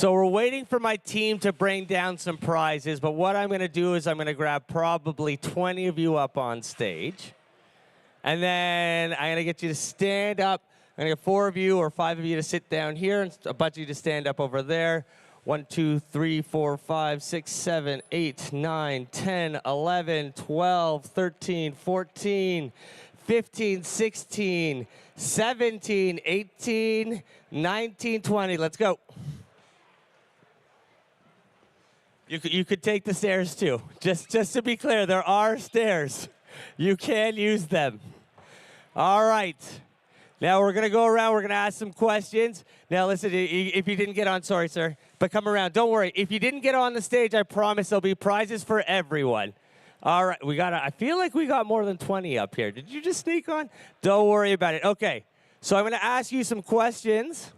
So we're waiting for my team to bring down some prizes, but what I'm going to do is I'm going to grab probably 20 of you up on stage. And then I'm going to get you to stand up. I'm going to get 4 of you or 5 of you to sit down here and a bunch of you to stand up over there. 1, 2, 3, 4, 5, 6, 7, 8, 9, 10, 11, 12, 13, 14, 15, 16, 17, 18, 19, 20. Let's go. You could take the stairs too. Just to be clear, there are stairs. You can use them. All right. Now we're going to go around. We're going to ask some questions. Now listen, if you didn't get on, sorry, sir, but come around. Don't worry. If you didn't get on the stage, I promise there'll be prizes for everyone. All right. I feel like we got more than 20 up here. Did you just sneak on? Don't worry about it. Okay. So I'm going to ask you some questions.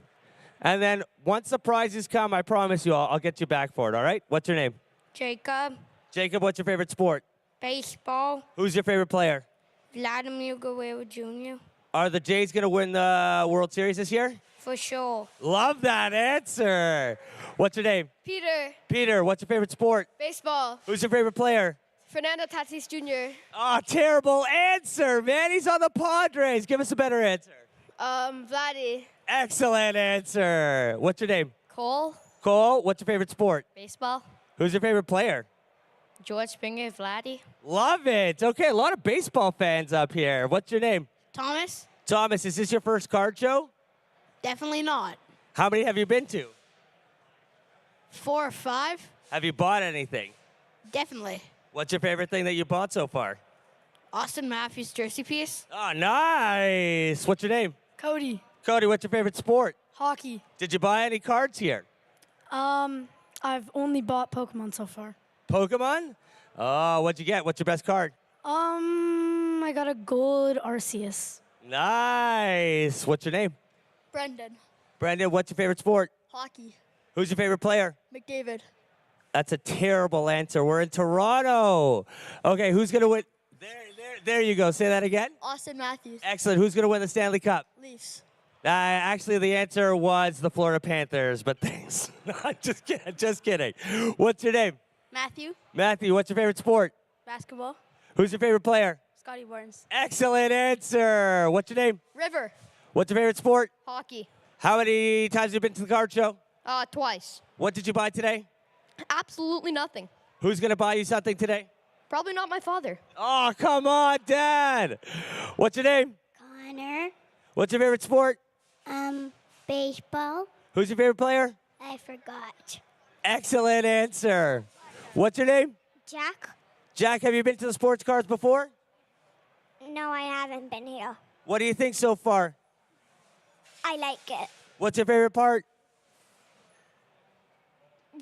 And then once the prizes come, I promise you, I'll get you back for it, all right? What's your name? Jacob. Jacob, what's your favorite sport? Baseball. Who's your favorite player? Vladimir Guerrero Jr. Are the Jays going to win the World Series this year? For sure. Love that answer. What's your name? Peter. Peter, what's your favorite sport? Baseball. Who's your favorite player? Fernando Tatis Jr. Oh, terrible answer, man. He's on the Padres. Give us a better answer. Vladdy. Excellent answer. What's your name? Cole. Cole, what's your favorite sport? Baseball. Who's your favorite player? George Springer. Vladdy. Love it. Okay, a lot of baseball fans up here. What's your name? Thomas. Thomas, is this your first card show? Definitely not. How many have you been to? 4 or 5. Have you bought anything? Definitely. What's your favorite thing that you bought so far? Austin Matthews jersey piece. Oh, nice. What's your name? Cody. Cody, what's your favorite sport? Hockey. Did you buy any cards here? I've only bought Pokemon so far. Pokemon? Oh, what'd you get? What's your best card? I got a gold Arceus. Nice. What's your name? Brendan. Brendan, what's your favorite sport? Hockey. Who's your favorite player? McDavid. That's a terrible answer. We're in Toronto. Okay, who's going to win? There you go. Say that again. Austin Matthews. Excellent. Who's going to win the Stanley Cup? Leafs. Actually, the answer was the Florida Panthers, but thanks. Just kidding. What's your name? Matthew. Matthew, what's your favorite sport? Basketball. Who's your favorite player? Scotty Barnes. Excellent answer. What's your name? River. What's your favorite sport? Hockey. How many times have you been to the card show? Twice. What did you buy today? Absolutely nothing. Who's going to buy you something today? Probably not my father. Oh, come on, Dad. What's your name? Connor. What's your favorite sport? Baseball. Who's your favorite player? I forgot. Excellent answer. What's your name? Jack? Jack, have you been to the sports cards before? No, I haven't been here. What do you think so far? I like it. What's your favorite part?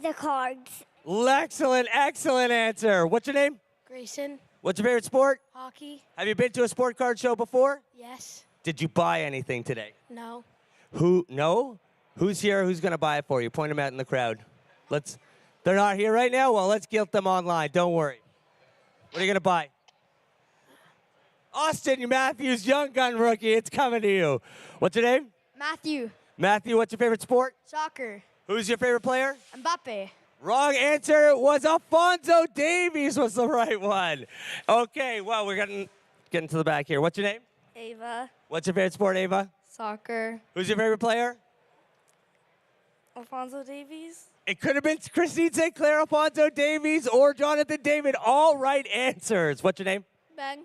The cards. Excellent answer. What's your name? Grayson. What's your favorite sport? Hockey. Have you been to a sport card show before? Yes. Did you buy anything today? No. Who? No? Who's here? Who's going to buy it for you? Point them out in the crowd. They're not here right now? Well, let's guilt them online. Don't worry. What are you going to buy? Austin Matthews, young gun rookie. It's coming to you. What's your name? Matthew. Matthew, what's your favorite sport? Soccer. Who's your favorite player? Mbappe. Wrong answer. It was Alphonso Davies was the right one. Okay, well, we're getting to the back here. What's your name? Ava. What's your favorite sport, Ava? Soccer. Who's your favorite player? Alphonso Davies. It could have been Christine St. Clair, Alphonso Davies, or Jonathan David. All right answers. What's your name? Ben.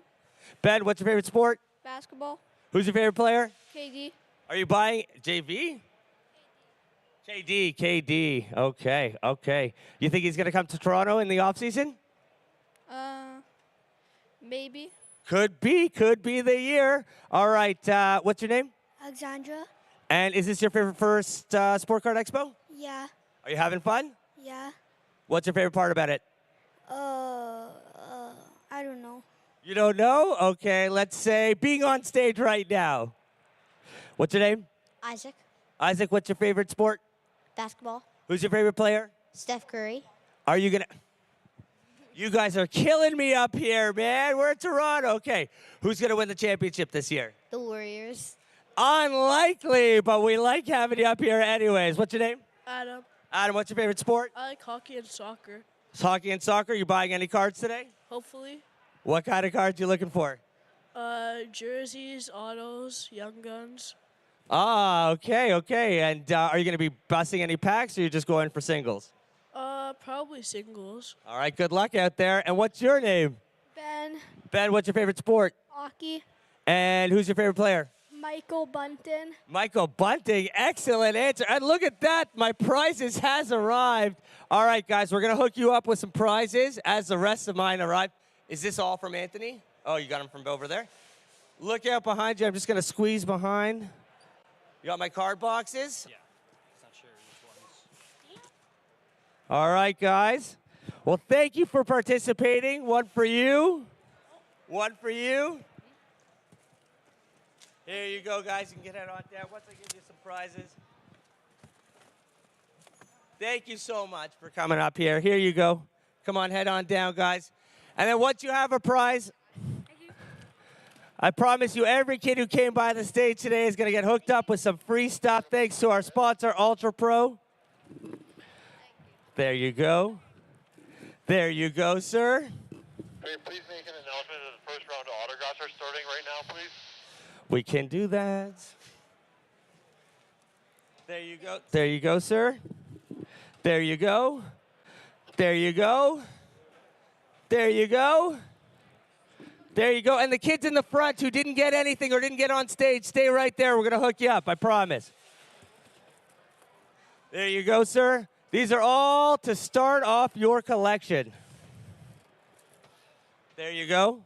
Ben, what's your favorite sport? Basketball. Who's your favorite player? KD. Are you buying JV? KD. Okay. You think he's going to come to Toronto in the offseason? Maybe. Could be the year. All right, what's your name? Alexandra? And is this your favorite first Sport Card Expo? Yeah. Are you having fun? Yeah. What's your favorite part about it? I don't know. You don't know? Okay, let's say being on stage right now. What's your name? Isaac? Isaac, what's your favorite sport? Basketball? Who's your favorite player? Steph Curry? Are you going to... You guys are killing me up here, man. We're in Toronto. Okay, who's going to win the championship this year? The Warriors? Unlikely, but we like having you up here anyways. What's your name? Adam. Adam, what's your favorite sport? I like hockey and soccer. It's hockey and soccer. You buying any cards today? Hopefully. What kind of cards you looking for? Jerseys, autos, young guns. Ah, okay, okay. And are you going to be busting any packs, or are you just going for singles? Probably singles. All right, good luck out there. And what's your name? Ben. Ben, what's your favorite sport? Hockey. And who's your favorite player? Michael Bunton. Michael Bunting, excellent answer. And look at that, my prizes has arrived. All right, guys, we're going to hook you up with some prizes as the rest of mine arrive. Is this all from Anthony? Oh, you got them from over there? Look out behind you. I'm just going to squeeze behind. You got my card boxes? Yeah. It's not sure which ones. All right, guys. Well, thank you for participating. One for you. One for you. Here you go, guys. You can get head on down once I give you some prizes. Thank you so much for coming up here. Here you go. Come on, head on down, guys. And then once you have a prize, I promise you every kid who came by the stage today is going to get hooked up with some free stuff thanks to our sponsor, Ultra Pro. There you go. There you go, sir. Hey, please make an announcement that the first round of autographs are starting right now, please. We can do that. There you go. There you go, sir. There you go. There you go. There you go. There you go. And the kids in the front who didn't get anything or didn't get on stage, stay right there. We're going to hook you up, I promise. There you go, sir. These are all to start off your collection. There you go.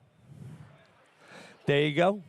There you go.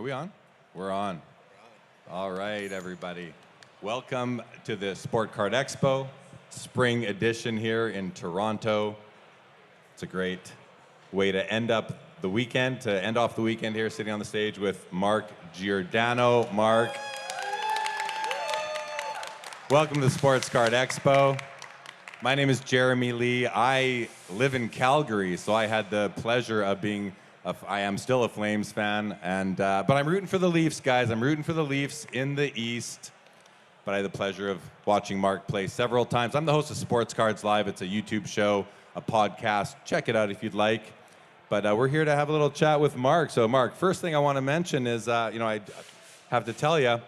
Are we on? We're on. All right, everybody. Welcome to the Sport Card Expo, spring edition here in Toronto. It's a great way to end off the weekend here, sitting on the stage with Mark Giordano. Mark, welcome to the Sports Card Expo. My name is Jeremy Lee. I live in Calgary, so I had the pleasure of being I am still a Flames fan, but I'm rooting for the Leafs, guys. I'm rooting for the Leafs in the East. But I had the pleasure of watching Mark play several times. I'm the host of Sports Cards Live. It's a YouTube show, a podcast. Check it out if you'd like. But we're here to have a little chat with Mark. So, Mark, first thing I want to mention is, I have to tell you,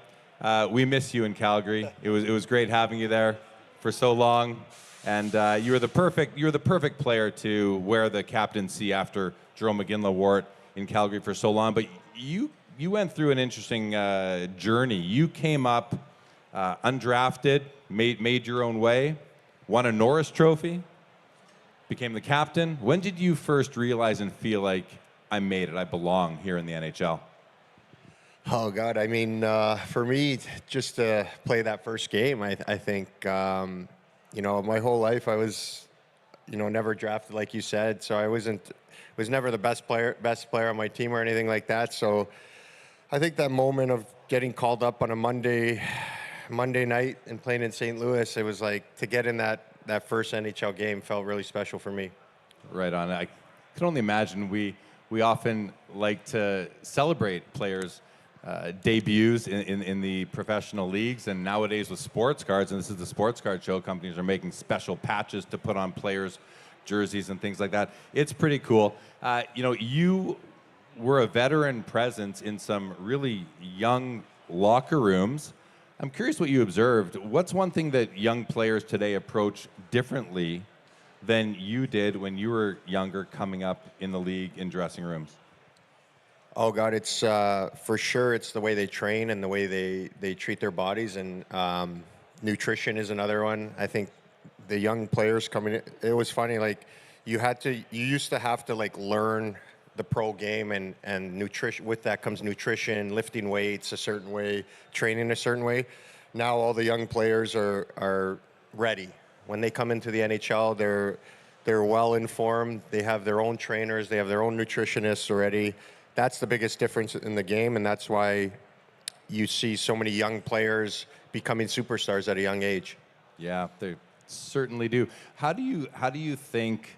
we miss you in Calgary. It was great having you there for so long, and you were the perfect player to wear the captaincy after Jerome McGinley wore it in Calgary for so long. But you went through an interesting journey. You came up undrafted, made your own way, won a Norris Trophy, became the captain. When did you first realize and feel like I made it, I belong here in the NHL? Oh, God. I mean, for me, just to play that first game, I think, my whole life I was, never drafted, like you said. So I was never the best player on my team or anything like that. So I think that moment of getting called up on a Monday night and playing in St. Louis, it was like to get in that first NHL game felt really special for me. Right on. I can only imagine we often like to celebrate players' debuts in the professional leagues, and nowadays with sports cards, and this is the Sports Card Show, companies are making special patches to put on players' jerseys and things like that. It's pretty cool. You were a veteran presence in some really young locker rooms. I'm curious what you observed. What's one thing that young players today approach differently than you did when you were younger, coming up in the league in dressing rooms? Oh, God, it's for sure it's the way they train and the way they treat their bodies, and nutrition is another one. I think the young players coming in, it was funny, like you used to have to like learn the pro game and nutrition. With that comes nutrition, lifting weights a certain way, training a certain way. Now all the young players are ready. When they come into the NHL, they're well informed. They have their own trainers. They have their own nutritionists already. That's the biggest difference in the game, and that's why you see so many young players becoming superstars at a young age. Yeah, they certainly do. How do you think?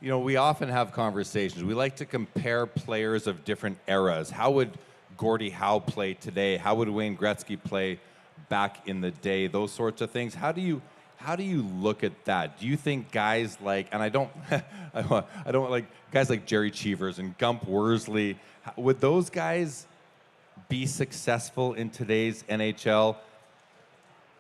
We often have conversations. We like to compare players of different eras. How would Gordie Howe play today? How would Wayne Gretzky play back in the day? Those sorts of things. How do you look at that? Do you think guys like, and I don't like guys like Jerry Cheevers and Gump Worsley, would those guys be successful in today's NHL?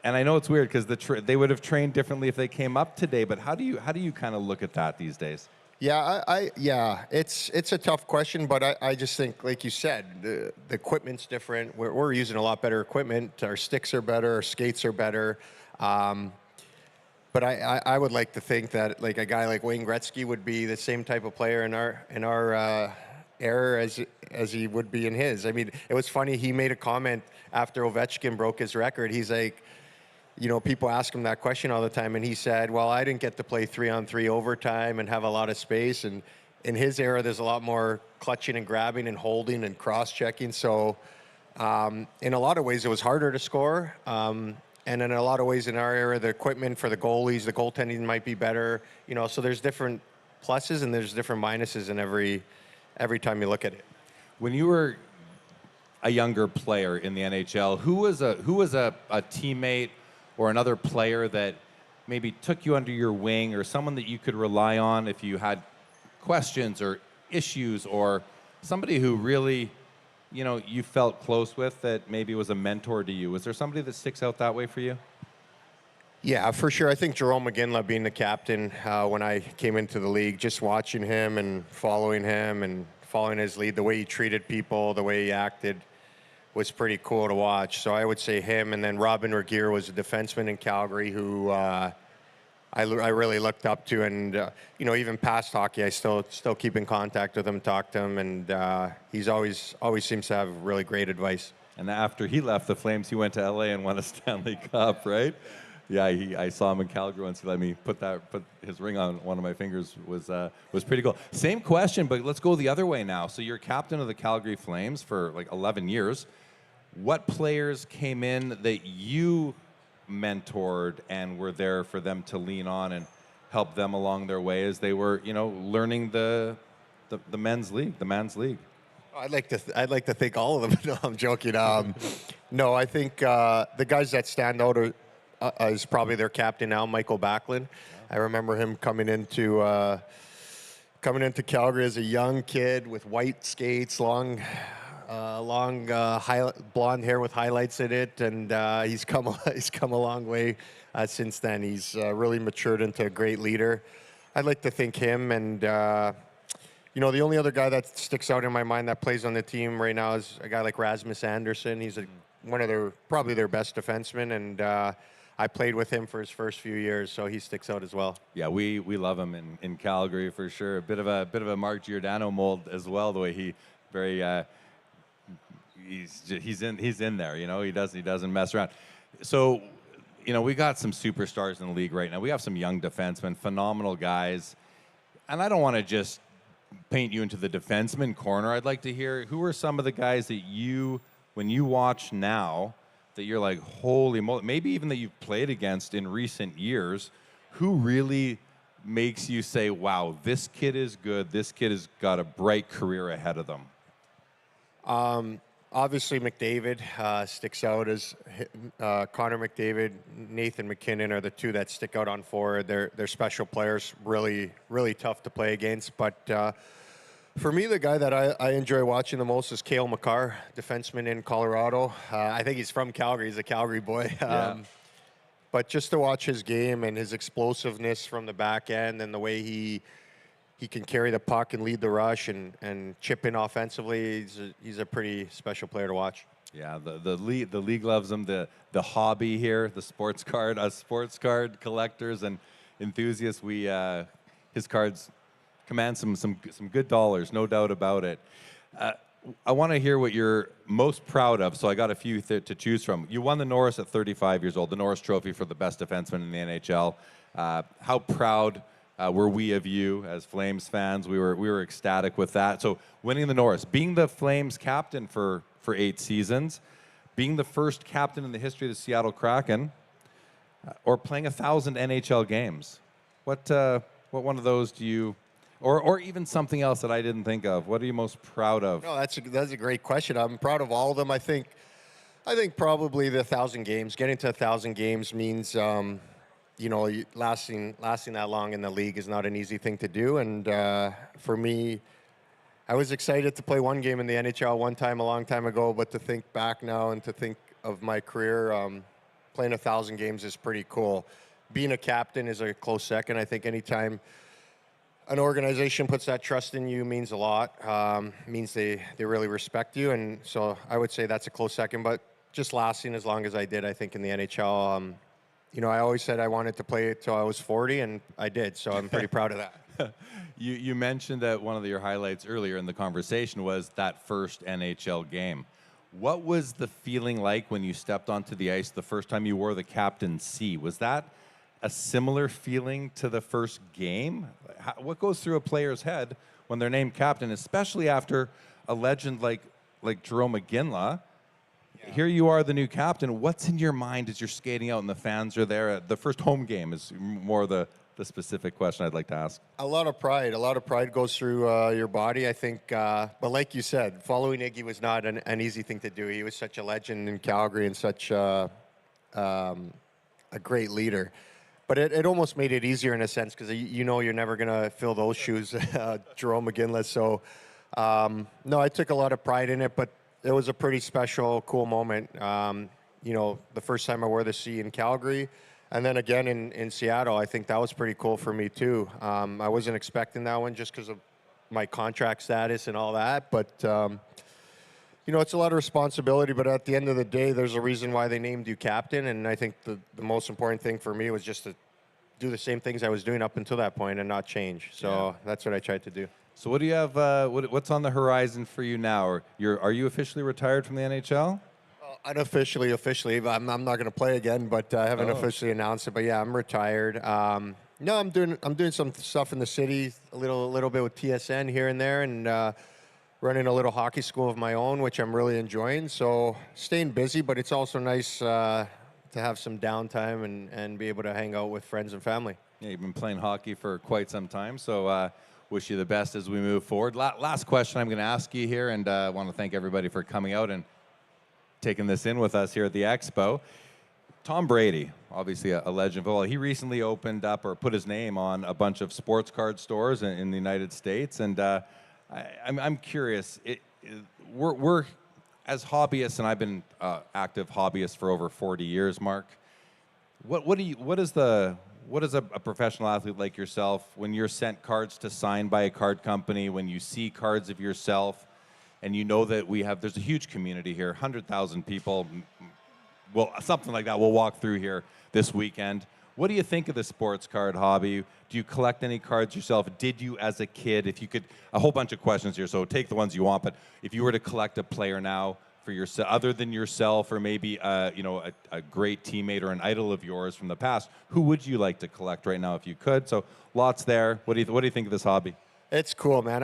And I know it's weird because they would have trained differently if they came up today. But how do you kind of look at that these days? Yeah, it's a tough question, but I just think, like you said, the equipment's different. We're using a lot better equipment. Our sticks are better. Our skates are better. But I would like to think that like a guy like Wayne Gretzky would be the same type of player in our era as he would be in his. I mean, it was funny. He made a comment after Ovechkin broke his record. He's like, people ask him that question all the time, and he said, well, I didn't get to play 3-on-3 overtime and have a lot of space. And in his era, there's a lot more clutching and grabbing and holding and cross-checking. So in a lot of ways, it was harder to score. And in a lot of ways in our era, the equipment for the goalies, the goaltending might be better. So there's different pluses and there's different minuses in every time you look at it. When you were a younger player in the NHL, who was a teammate or another player that maybe took you under your wing, or someone that you could rely on if you had questions or issues, or somebody who really, you felt close with that maybe was a mentor to you? Was there somebody that sticks out that way for you? Yeah, for sure. I think Jerome McGinley being the captain when I came into the league, just watching him and following his lead, the way he treated people, the way he acted, was pretty cool to watch. So I would say him, and then Robin Regeer was a defenseman in Calgary who I really looked up to, and you know, even past hockey, I still keep in contact with him, talk to him, and he's always seems to have really great advice. And after he left the Flames, he went to LA and won a Stanley Cup, right? Yeah, I saw him in Calgary once. He let me put his ring on one of my fingers. Was pretty cool. Same question, but let's go the other way now. So you're captain of the Calgary Flames for like 11 years. What players came in that you mentored and were there for them to lean on and help them along their way as they were, you know, learning the men's league, the man's league? I'd like to think all of them. No, I'm joking. No, I think the guys that stand out is probably their captain now, Michael Backlund. I remember him coming into Calgary as a young kid with white skates, long blonde hair with highlights in it, and he's come a long way since then. He's really matured into a great leader. I'd like to think him, and you know, the only other guy that sticks out in my mind that plays on the team right now is a guy like Rasmus Andersson. He's one of probably their best defensemen, and I played with him for his first few years, so he sticks out as well. Yeah, we love him in Calgary for sure. A bit of a Mark Giordano mold as well. The way he very he's in there. You know, he doesn't mess around. So, you know, we got some superstars in the league right now. We have some young defensemen, phenomenal guys, and I don't want to just paint you into the defenseman corner. I'd like to hear who are some of the guys that you, when you watch now, that you're like, holy moly, maybe even that you've played against in recent years, who really makes you say, wow, this kid is good, this kid has got a bright career ahead of them? Obviously, McDavid sticks out as Connor McDavid, Nathan McKinnon are the two that stick out on forward. They're special players, really tough to play against. But for me, the guy that I enjoy watching the most is Cale Makar, defenseman in Colorado. I think he's from Calgary. He's a Calgary boy. Yeah. But just to watch his game and his explosiveness from the back end and the way he can carry the puck and lead the rush and chip in offensively, he's a pretty special player to watch. Yeah, the league loves him. The hobby here, the sports card collectors and enthusiasts, his cards command some good dollars, no doubt about it. I want to hear what you're most proud of, so I got a few to choose from. You won the Norris at 35 years old, the Norris Trophy for the best defenseman in the NHL. How proud were we of you as Flames fans? We were ecstatic with that. So winning the Norris, being the Flames captain for 8 seasons, being the first captain in the history of the Seattle Kraken, or playing 1,000 NHL games. What one of those do you, or even something else that I didn't think of? What are you most proud of? No, that's a great question. I'm proud of all of them. I think probably the 1,000 games. Getting to 1,000 games means. You know, lasting that long in the league is not an easy thing to do. And for me, I was excited to play one game in the NHL one time a long time ago, but to think back now and to think of my career, playing 1,000 games is pretty cool. Being a captain is a close second. I think anytime an organization puts that trust in you means a lot. Means they really respect you. And so I would say that's a close second. But just lasting as long as I did, I think, in the NHL, you know, I always said I wanted to play till I was 40, and I did, so I'm pretty proud of that. You mentioned that one of your highlights earlier in the conversation was that first NHL game. What was the feeling like when you stepped onto the ice the first time you wore the captain's C? Was that a similar feeling to the first game? What goes through a player's head when they're named captain, especially after a legend like Jarome Iginla? Here you are, the new captain. What's in your mind as you're skating out and the fans are there? The first home game is more the specific question I'd like to ask. A lot of pride goes through your body, I think. But like you said, following Iggy was not an easy thing to do. He was such a legend in Calgary and such a great leader. But it almost made it easier in a sense because you know you're never going to fill those shoes, Jarome Iginla. So, no, I took a lot of pride in it, but it was a pretty special, cool moment. You know, the first time I wore the C in Calgary, and then again in Seattle, I think that was pretty cool for me too. I wasn't expecting that one just because of my contract status and all that, but you know, it's a lot of responsibility. But at the end of the day, there's a reason why they named you captain, and I think the most important thing for me was just to do the same things I was doing up until that point and not change. So that's what I tried to do. So what do you have? What's on the horizon for you now? Are you officially retired from the NHL? Unofficially, officially, I'm not going to play again, but I haven't officially announced it. But yeah, I'm retired. No, I'm doing some stuff in the city, a little bit with TSN here and there, and running a little hockey school of my own, which I'm really enjoying. So staying busy, but it's also nice to have some downtime and be able to hang out with friends and family. Yeah, you've been playing hockey for quite some time, so wish you the best as we move forward. Last question I'm going to ask you here, and I want to thank everybody for coming out and taking this in with us here at the Expo. Tom Brady, obviously a legend. Well, he recently opened up or put his name on a bunch of sports card stores in the United States, and I'm curious. We're as hobbyists, and I've been active hobbyist for over 40 years. Mark, what is a professional athlete like yourself when you're sent cards to sign by a card company? When you see cards of yourself, and you know that there's a huge community here, 100,000 people, well, something like that. We'll walk through here this weekend. What do you think of the sports card hobby? Do you collect any cards yourself? Did you as a kid? If you could, a whole bunch of questions here, so take the ones you want, but if you were to collect a player now for yourself, other than yourself, or maybe a great teammate or an idol of yours from the past, who would you like to collect right now if you could? So lots there. What do you think of this hobby? It's cool, man.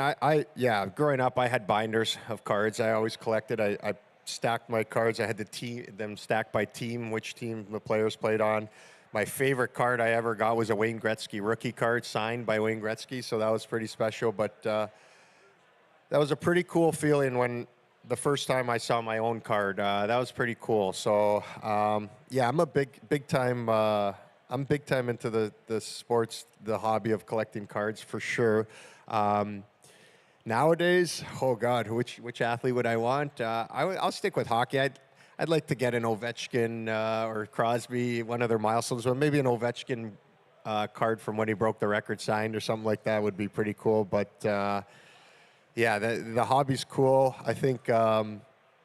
Growing up, I had binders of cards. I always collected. I stacked my cards. I had them stacked by team, which team the players played on. My favorite card I ever got was a Wayne Gretzky rookie card signed by Wayne Gretzky, so that was pretty special. But that was a pretty cool feeling when the first time I saw my own card. That was pretty cool. So I'm a big time. I'm big time into the sports, the hobby of collecting cards for sure. Nowadays, oh God, which athlete would I want? I'll stick with hockey. I'd like to get an Ovechkin or Crosby, one of their milestones, or maybe an Ovechkin card from when he broke the record signed or something like that would be pretty cool. But the hobby's cool. I think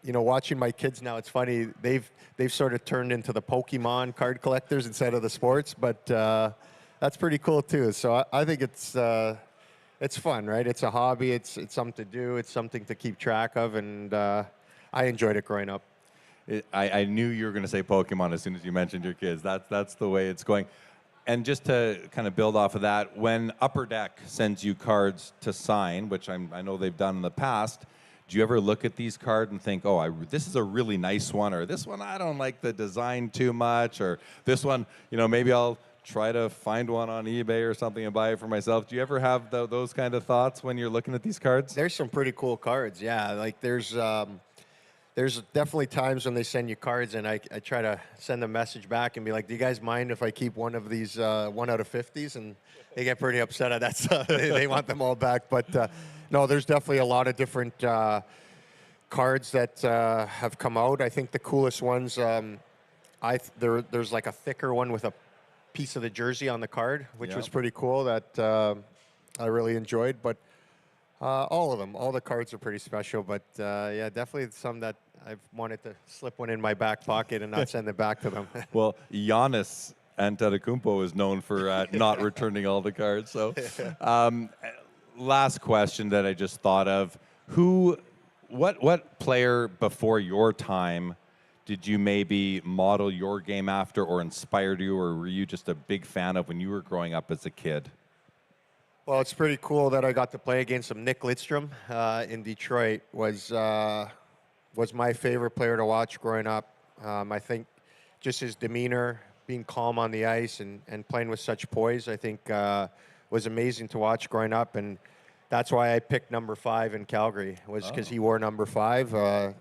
watching my kids now, it's funny. They've sort of turned into the Pokemon card collectors instead of the sports, but that's pretty cool too. So I think it's fun, right? It's a hobby. It's something to do. It's something to keep track of, and I enjoyed it growing up. I knew you were going to say Pokemon as soon as you mentioned your kids. That's the way it's going. And just to kind of build off of that, when Upper Deck sends you cards to sign, which I know they've done in the past, do you ever look at these cards and think, this is a really nice one, or this one I don't like the design too much, or this one, maybe I'll try to find one on eBay or something and buy it for myself? Do you ever have those kind of thoughts when you're looking at these cards? There's some pretty cool cards, yeah. Like there's definitely times when they send you cards, and I try to send a message back and be like, do you guys mind if I keep one of these 1 out of 50s? And they get pretty upset at that. They want them all back. But no, there's definitely a lot of different cards that have come out. I think the coolest ones, there's like a thicker one with a piece of the jersey on the card, which was pretty cool that I really enjoyed. But all of them, all the cards are pretty special. But definitely some that I've wanted to slip one in my back pocket and not send it back to them. Well, Giannis Antetokounmpo is known for not returning all the cards. So, last question that I just thought of: what player before your time did you maybe model your game after, or inspired you, or were you just a big fan of when you were growing up as a kid? Well, it's pretty cool that I got to play against him. Nick Lidstrom in Detroit was my favorite player to watch growing up. I think just his demeanor, being calm on the ice and playing with such poise, I think was amazing to watch growing up. And that's why I picked number 5 in Calgary, was because he wore number 5. I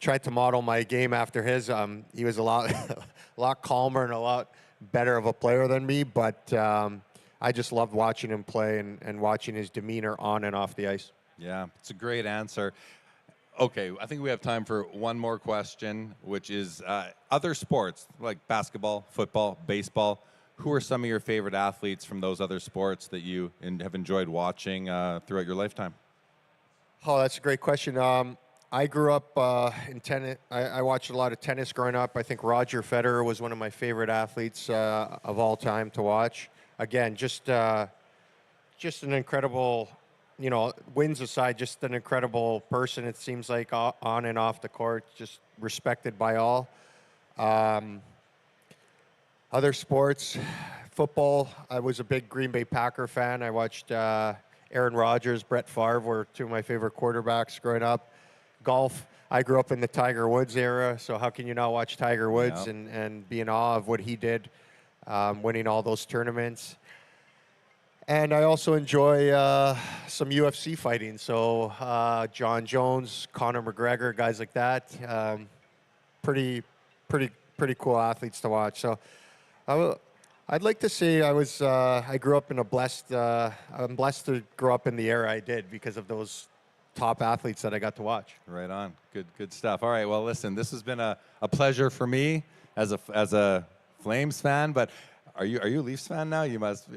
tried to model my game after his. He was a lot calmer and a lot better of a player than me, but I just loved watching him play and watching his demeanor on and off the ice. Yeah, it's a great answer. Okay, I think we have time for one more question, which is other sports like basketball, football, baseball. Who are some of your favorite athletes from those other sports that you have enjoyed watching throughout your lifetime? Oh, that's a great question. I grew up in tennis. I watched a lot of tennis growing up. I think Roger Federer was one of my favorite athletes of all time to watch. Again, just an incredible, wins aside, just an incredible person. It seems like on and off the court, just respected by all. Other sports, football. I was a big Green Bay Packer fan. I watched Aaron Rodgers, Brett Favre were two of my favorite quarterbacks growing up. Golf. I grew up in the Tiger Woods era, so how can you not watch Tiger Woods Yep. and be in awe of what he did, winning all those tournaments. And I also enjoy some UFC fighting. So John Jones, Conor McGregor, guys like that. Pretty cool athletes to watch. So I'd like to say I grew up in I'm blessed to grow up in the era I did because of those top athletes that I got to watch. Right on. Good stuff. All right. Well, listen, this has been a pleasure for me as a Flames fan, but are you a Leafs fan now? You must.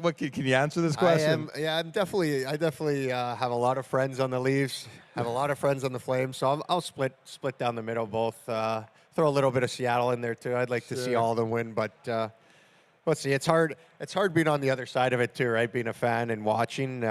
What can you answer this question? I definitely have a lot of friends on the Leafs, have a lot of friends on the Flames, so I'll split down the middle both. Throw a little bit of Seattle in there too. I'd like to see all of them win, but let's see. It's hard being on the other side of it too, right? Being a fan and watching,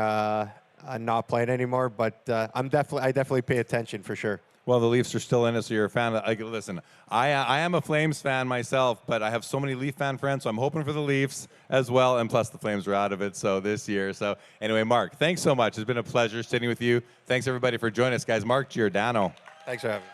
and not playing anymore. But I definitely pay attention for sure. Well, the Leafs are still in it, so you're a fan. Listen, I am a Flames fan myself, but I have so many Leaf fan friends, so I'm hoping for the Leafs as well. And plus, the Flames are out of it, so this year. So anyway, Mark, thanks so much. It's been a pleasure sitting with you. Thanks everybody for joining us, guys. Mark Giordano. Thanks for having me.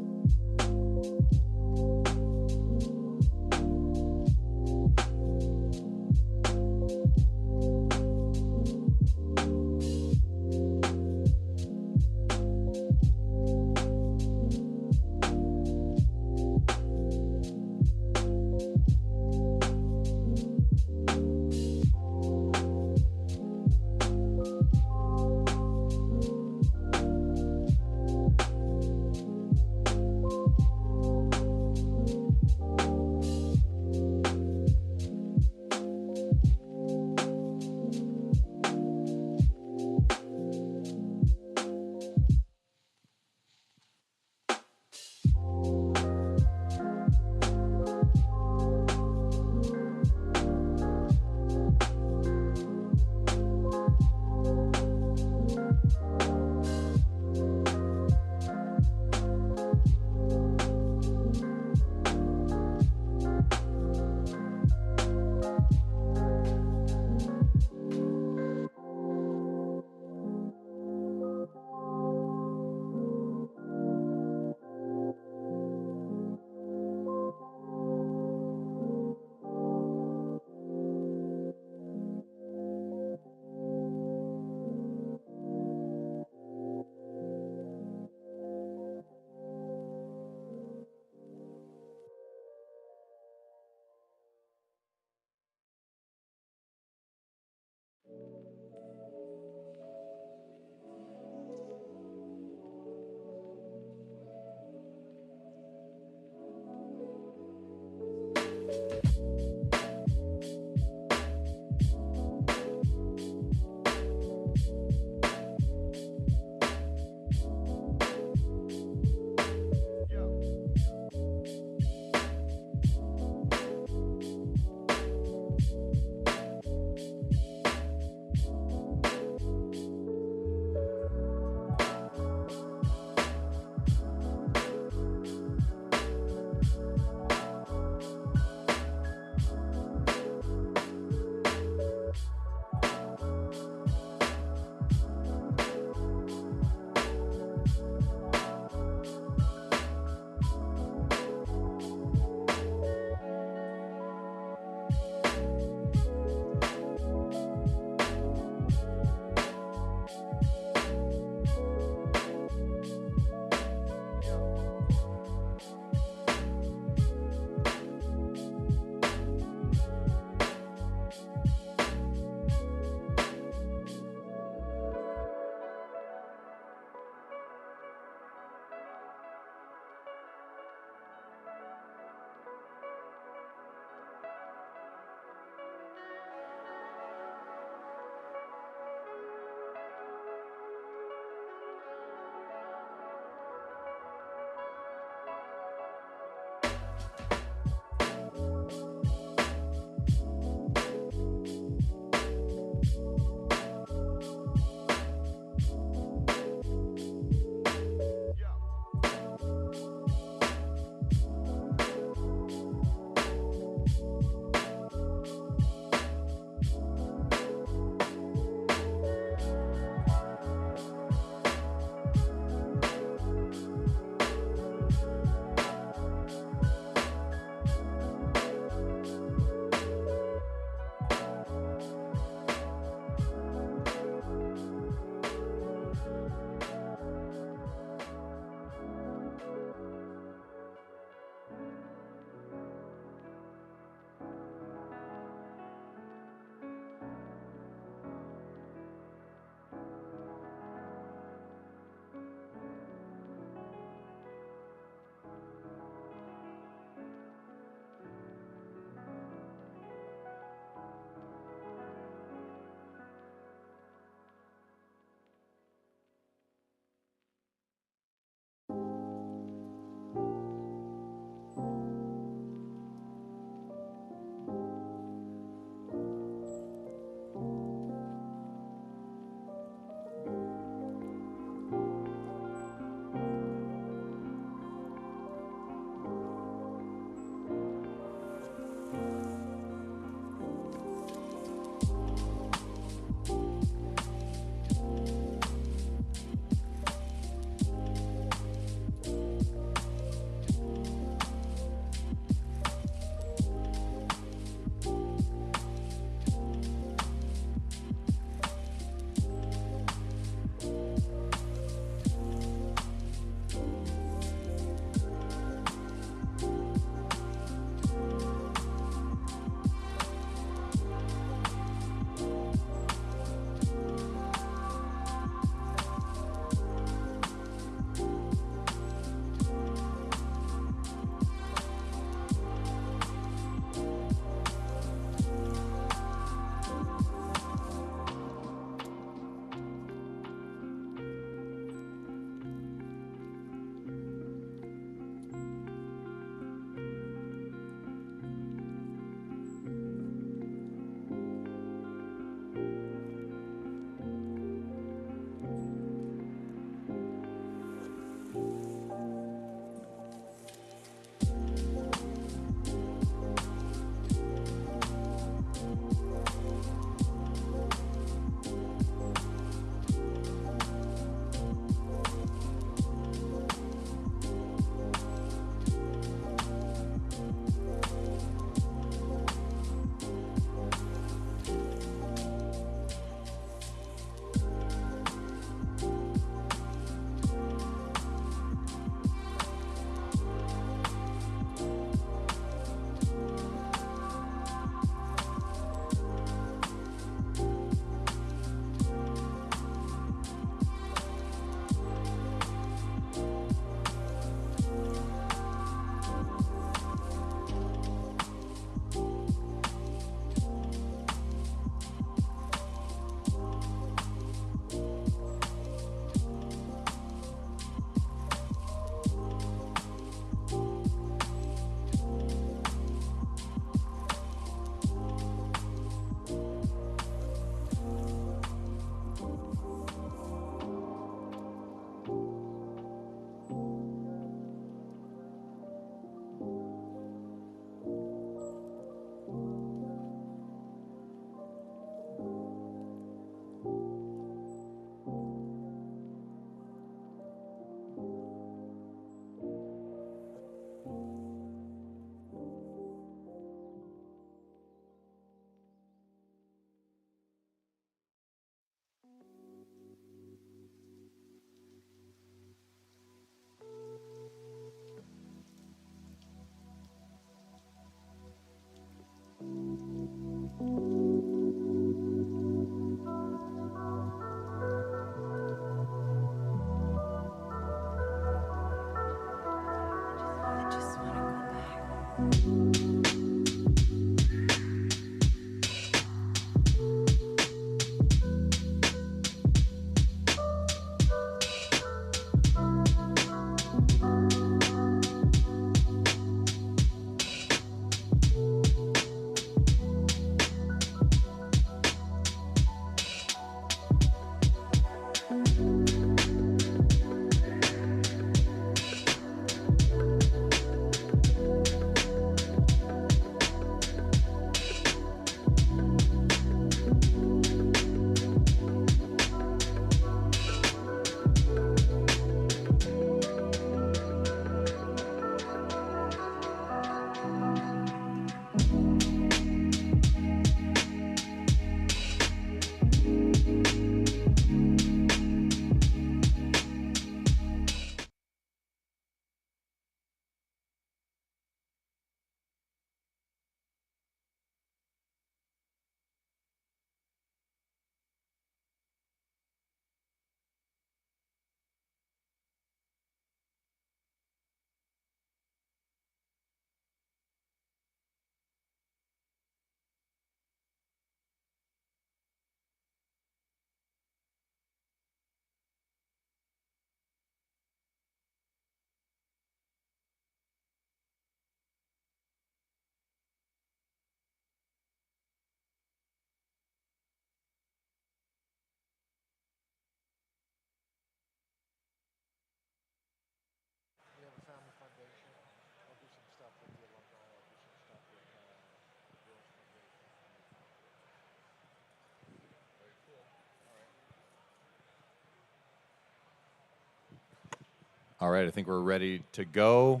All right, I think we're ready to go.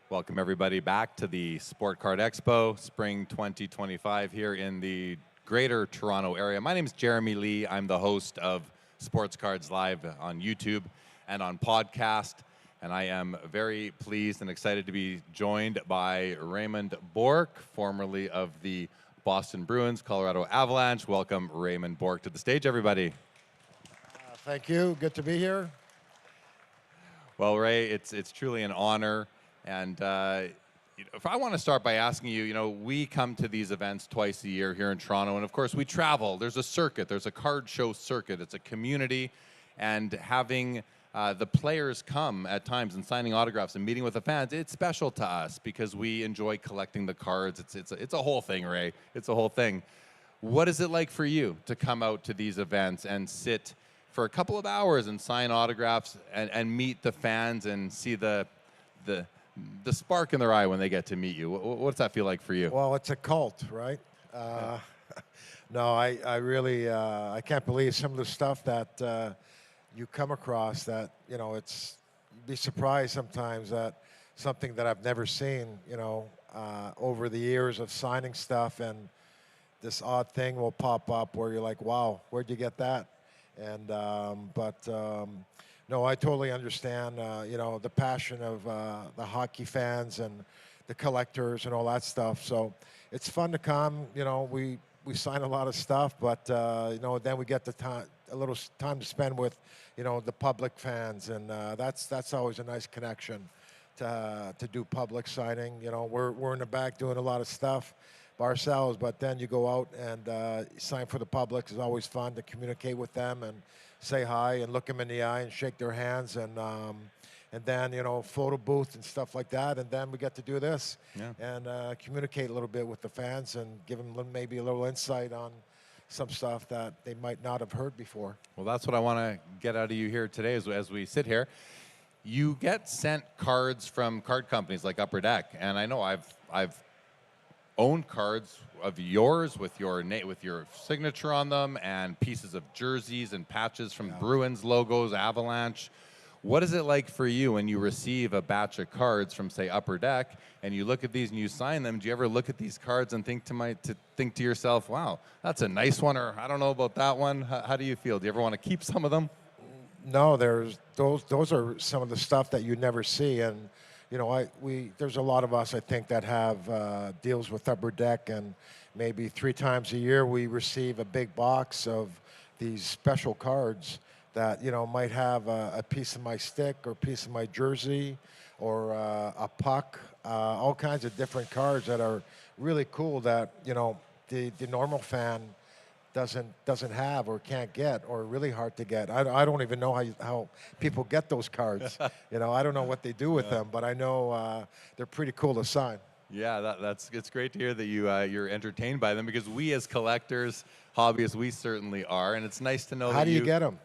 Welcome everybody back to the Sport Card Expo, Spring 2025 here in the Greater Toronto area. My name is Jeremy Lee. I'm the host of Sports Cards Live on YouTube and on podcast. And I am very pleased and excited to be joined by Raymond Bourque, formerly of the Boston Bruins, Colorado Avalanche. Welcome Raymond Bourque to the stage, everybody. Thank you. Good to be here. Well, Ray, it's truly an honor. And if I want to start by asking you, we come to these events twice a year here in Toronto, and of course we travel. There's a circuit. There's a card show circuit. It's a community, and having the players come at times and signing autographs and meeting with the fans, it's special to us because we enjoy collecting the cards. It's a whole thing, Ray. It's a whole thing. What is it like for you to come out to these events and sit for a couple of hours and sign autographs and meet the fans and see the spark in their eye when they get to meet you? What's that feel like for you? Well, it's a cult, right? No, I really I can't believe some of the stuff that you come across. That it's you'd be surprised sometimes that something that I've never seen. Over the years of signing stuff, and this odd thing will pop up where you're like, "Wow, where'd you get that?" And no, I totally understand, the passion of the hockey fans and the collectors and all that stuff. So it's fun to come. We sign a lot of stuff, but then we get a little time to spend with, the public fans, and that's always a nice connection to do public signing. We're in the back doing a lot of stuff by ourselves, but then you go out and sign for the public. It's always fun to communicate with them and say hi and look them in the eye and shake their hands, and then photo booth and stuff like that, and then we get to do this and communicate a little bit with the fans and give them maybe a little insight on some stuff that they might not have heard before. Well, that's what I want to get out of you here today as we sit here. You get sent cards from card companies like Upper Deck, and I know I've owned cards of yours with your signature on them, and pieces of jerseys and patches from Bruins logos, Avalanche. What is it like for you when you receive a batch of cards from, say, Upper Deck, and you look at these and you sign them? Do you ever look at these cards and think to yourself, "Wow, that's a nice one," or "I don't know about that one"? How do you feel? Do you ever want to keep some of them? No, those are some of the stuff that you never see, and there's a lot of us, I think, that have deals with Upper Deck, and maybe 3 times a year we receive a big box of these special cards that might have a piece of my stick or piece of my jersey or a puck, all kinds of different cards that are really cool that the normal fan doesn't have or can't get or really hard to get. I don't even know how people get those cards. I don't know what they do with them, but I know they're pretty cool to sign. Yeah, it's great to hear that you're entertained by them, because we as collectors, hobbyists, we certainly are, and it's nice to know How that do you get them?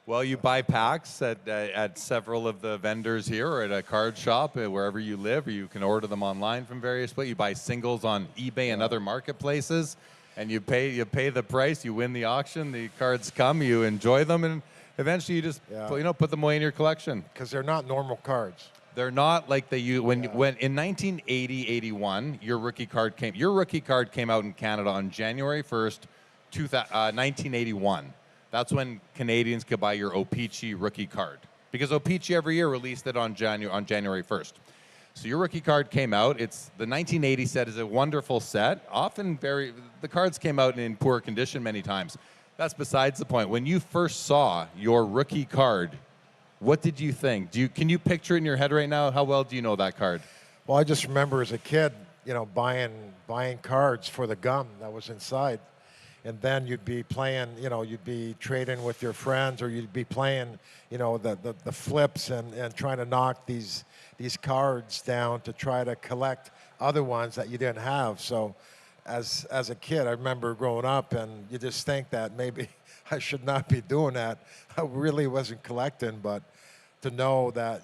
Well, you buy packs at several of the vendors here, or at a card shop, wherever you live, or you can order them online from various places. You buy singles on eBay and other marketplaces, and you pay the price. You win the auction. The cards come. You enjoy them, and eventually you just put them away in your collection. Because they're not normal cards. They're not like they use when in 1980-81 your rookie card came out in Canada on January 1st, 1981. That's when Canadians could buy your O-Pee-Chee rookie card, because O-Pee-Chee every year released it on January 1st. So your rookie card came out. It's the 1980 set is a wonderful set. Often the cards came out in poor condition many times. That's besides the point. When you first saw your rookie card, what did you think? Can you picture it in your head right now? How well do you know that card? Well, I just remember as a kid, buying cards for the gum that was inside. And then you'd be playing, you'd be trading with your friends, or you'd be playing, the flips and trying to knock these cards down to try to collect other ones that you didn't have. So as a kid, I remember growing up, and you just think that maybe I should not be doing that. I really wasn't collecting, but to know that,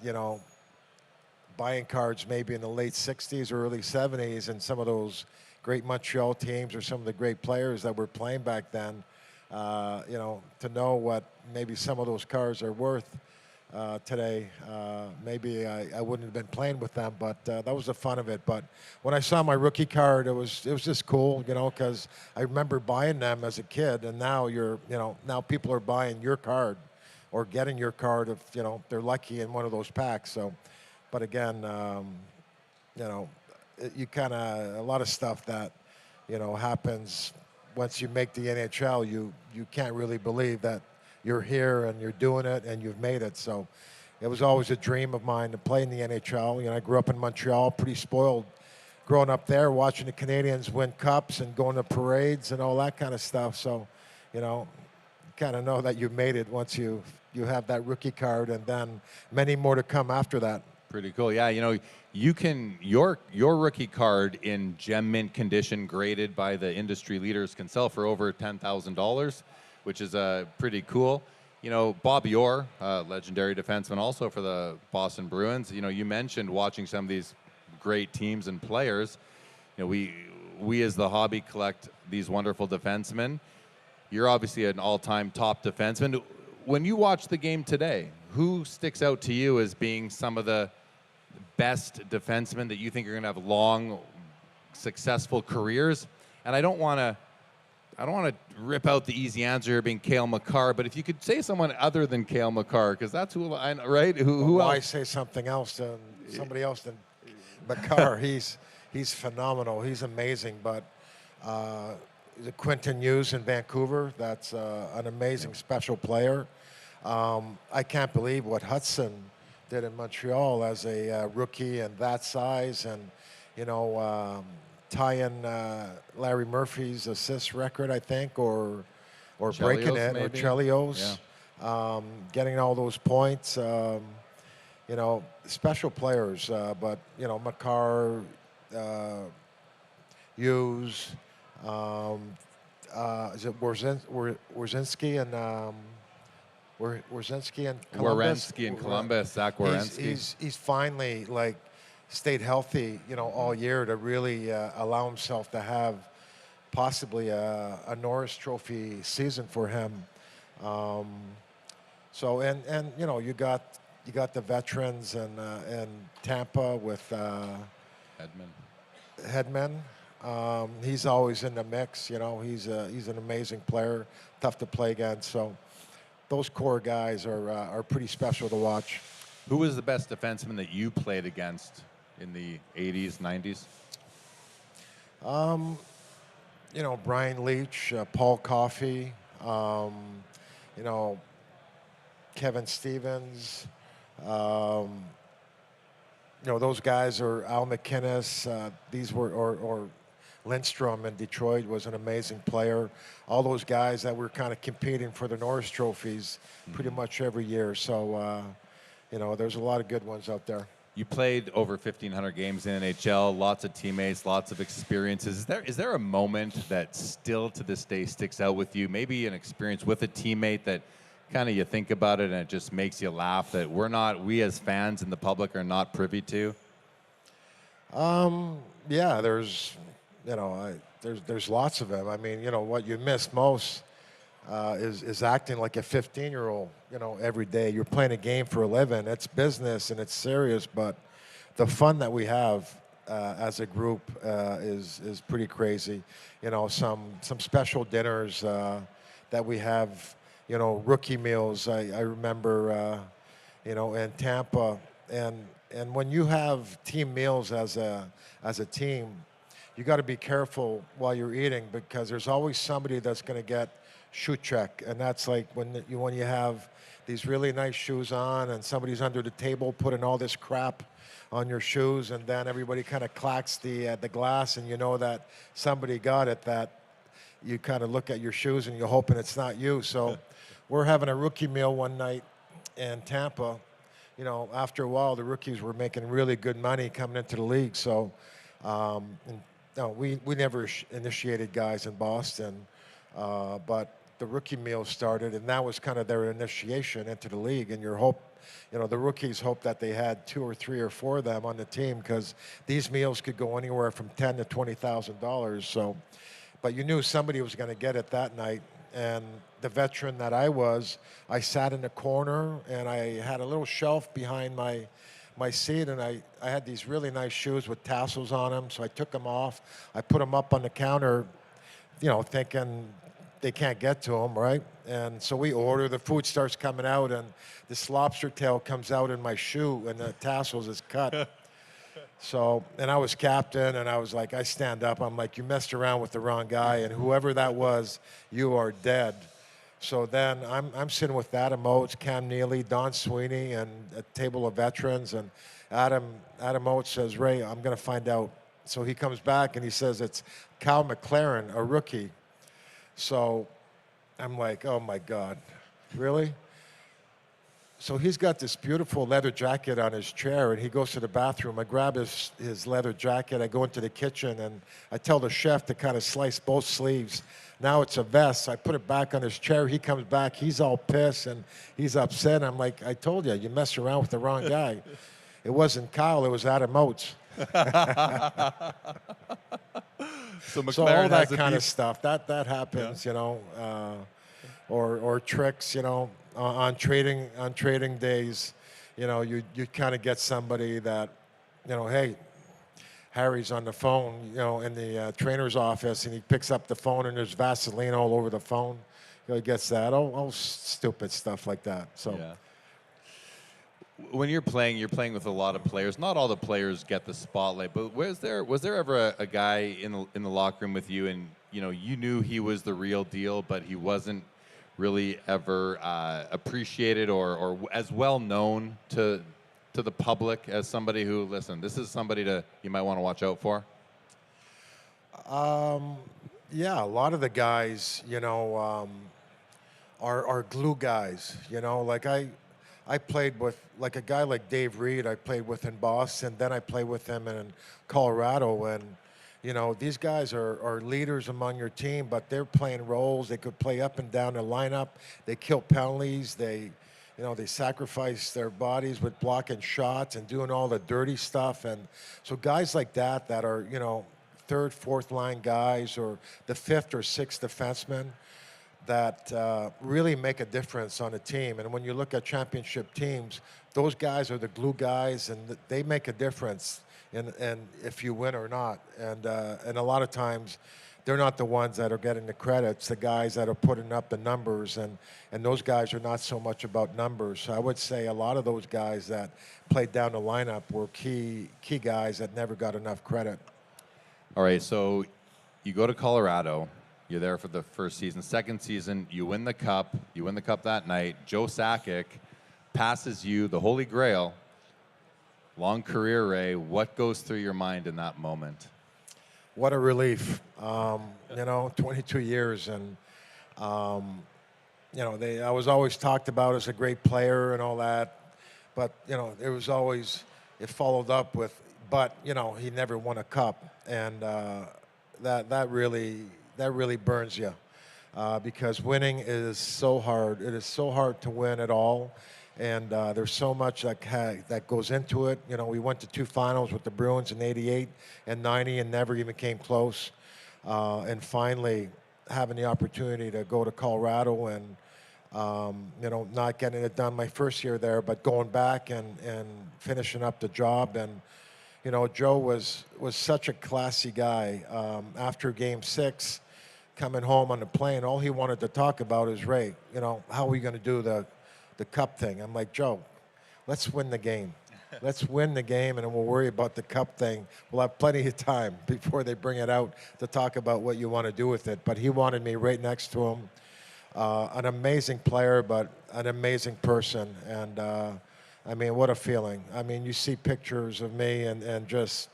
buying cards maybe in the late 60s or early 70s, and some of those great Montreal teams or some of the great players that were playing back then, to know what maybe some of those cards are worth today, maybe I wouldn't have been playing with them, but that was the fun of it. But when I saw my rookie card, it was just cool, because I remember buying them as a kid, and now now people are buying your card or getting your card if they're lucky in one of those packs. So, but again, you kind of a lot of stuff that happens once you make the NHL. You can't really believe that you're here and you're doing it and you've made it. So it was always a dream of mine to play in the NHL. I grew up in Montreal, pretty spoiled growing up there, watching the Canadians win cups and going to parades and all that kind of stuff. So, kind of know that you made it once you have that rookie card, and then many more to come after that. Pretty cool. Yeah, you can your rookie card in gem mint condition, graded by the industry leaders, can sell for over $10,000, which is pretty cool. Bob Orr, legendary defenseman, also for the Boston Bruins. You mentioned watching some of these great teams and players. We as the hobby collect these wonderful defensemen. You're obviously an all-time top defenseman. When you watch the game today, who sticks out to you as being some of the best defensemen that you think are going to have long, successful careers? And I don't want to rip out the easy answer here being Cale Makar, but if you could say someone other than Cale Makar, because that's who I know, right? Who else? Why say something else than somebody else than Makar? He's phenomenal. He's amazing. But Quentin Hughes in Vancouver, that's an amazing special player. I can't believe what Hudson did in Montreal as a rookie and that size, and tying Larry Murphy's assist record, I think, or breaking it, maybe? or Chelios, getting all those points. Special players, but Makar, Hughes, is it Wierzynski and Werenski and Columbus? Werenski in Columbus, Zach Werenski. He's finally stayed healthy, all year to really allow himself to have possibly a Norris Trophy season for him. So you got the veterans and Tampa with Hedman. He's always in the mix. He's an amazing player, tough to play against. So those core guys are pretty special to watch. Who was the best defenseman that you played against in the 80s, 90s? Brian Leach, Paul Coffey, Kevin Stevens. Those guys, or Al McInnes. These were, or Lindstrom in Detroit was an amazing player. All those guys that were kind of competing for the Norris trophies pretty much every year. So, there's a lot of good ones out there. You played over 1,500 games in NHL, lots of teammates, lots of experiences. Is there a moment that still to this day sticks out with you? Maybe an experience with a teammate that kind of you think about it and it just makes you laugh that we as fans and the public are not privy to? Yeah, there's lots of them. I mean, what you miss most is acting like a 15-year-old, every day. You're playing a game for a living. It's business and it's serious, but the fun that we have as a group is pretty crazy. Some special dinners that we have, rookie meals. I remember, in Tampa, and when you have team meals as a team, you got to be careful while you're eating because there's always somebody that's going to get shoe check, and that's like when you have these really nice shoes on and somebody's under the table putting all this crap on your shoes, and then everybody kind of clacks the glass, and you know that somebody got it. That you kind of look at your shoes and you're hoping it's not you. So we're having a rookie meal one night in Tampa. After a while, the rookies were making really good money coming into the league. So no, we never initiated guys in Boston, but the rookie meal started, and that was kind of their initiation into the league. And the rookies hoped that they had 2 or 3 or 4 of them on the team because these meals could go anywhere from $10,000 to $20,000. So, but you knew somebody was going to get it that night. And the veteran that I sat in the corner, and I had a little shelf behind my seat, and I had these really nice shoes with tassels on them, so I took them off. I put them up on the counter, thinking they can't get to them, right? And so we order, the food starts coming out, and this lobster tail comes out in my shoe, and the tassels is cut. So, and I was captain, and I was like, I stand up, I'm like, you messed around with the wrong guy, and whoever that was, you are dead. So then I'm sitting with Adam Oates, Cam Neely, Don Sweeney, and a table of veterans, and Adam Oates says, Ray, I'm going to find out. So he comes back, and he says, it's Cal McLaren, a rookie. So I'm like, oh, my God, really? So he's got this beautiful leather jacket on his chair, and he goes to the bathroom. I grab his leather jacket. I go into the kitchen, and I tell the chef to kind of slice both sleeves. Now it's a vest. I put it back on his chair. He comes back. He's all pissed, and he's upset. I'm like, I told you, you messed around with the wrong guy. It wasn't Kyle. It was Adam Oates. So So all that kind of stuff, that happens, or tricks, on trading days, you kind of get somebody that, hey, Harry's on the phone, in the trainer's office, and he picks up the phone, and there's Vaseline all over the phone. He gets that, all stupid stuff like that. So. Yeah. When you're playing with a lot of players. Not all the players get the spotlight, but was there ever a guy in the locker room with you, and you knew he was the real deal, but he wasn't really ever appreciated or as well known to the public as somebody who, listen, this is somebody you might want to watch out for? Yeah, a lot of the guys, are glue guys. Like I played with like a guy like Dave Reed. I played with in Boston. Then I played with him in Colorado. And these guys are leaders among your team, but they're playing roles. They could play up and down the lineup. They kill penalties. They sacrifice their bodies with blocking shots and doing all the dirty stuff. And so guys like that are, third, fourth line guys, or the fifth or sixth defenseman, that really make a difference on a team. And when you look at championship teams, those guys are the glue guys, and they make a difference in if you win or not. And a lot of times, they're not the ones that are getting the credits, the guys that are putting up the numbers, and those guys are not so much about numbers. So I would say a lot of those guys that played down the lineup were key guys that never got enough credit. All right, so you go to Colorado. You're there for the first season. Second season, you win the cup. You win the cup that night. Joe Sakic passes you the Holy Grail. Long career, Ray. What goes through your mind in that moment? What a relief. 22 years, and I was always talked about as a great player and all that, but it was always it followed up with, but he never won a cup, and that really burns you, because winning is so hard. It is so hard to win at all. And there's so much that goes into it. We went to 2 finals with the Bruins in '88 and '90 and never even came close. And finally, having the opportunity to go to Colorado and, not getting it done my first year there, but going back and finishing up the job. And, Joe was such a classy guy. After Game 6, coming home on the plane, all he wanted to talk about is, Ray, how are we going to do the cup thing? I'm like, Joe, let's win the game. Let's win the game, and then we'll worry about the cup thing. We'll have plenty of time before they bring it out to talk about what you want to do with it. But he wanted me right next to him. An amazing player, but an amazing person. And, what a feeling. You see pictures of me and just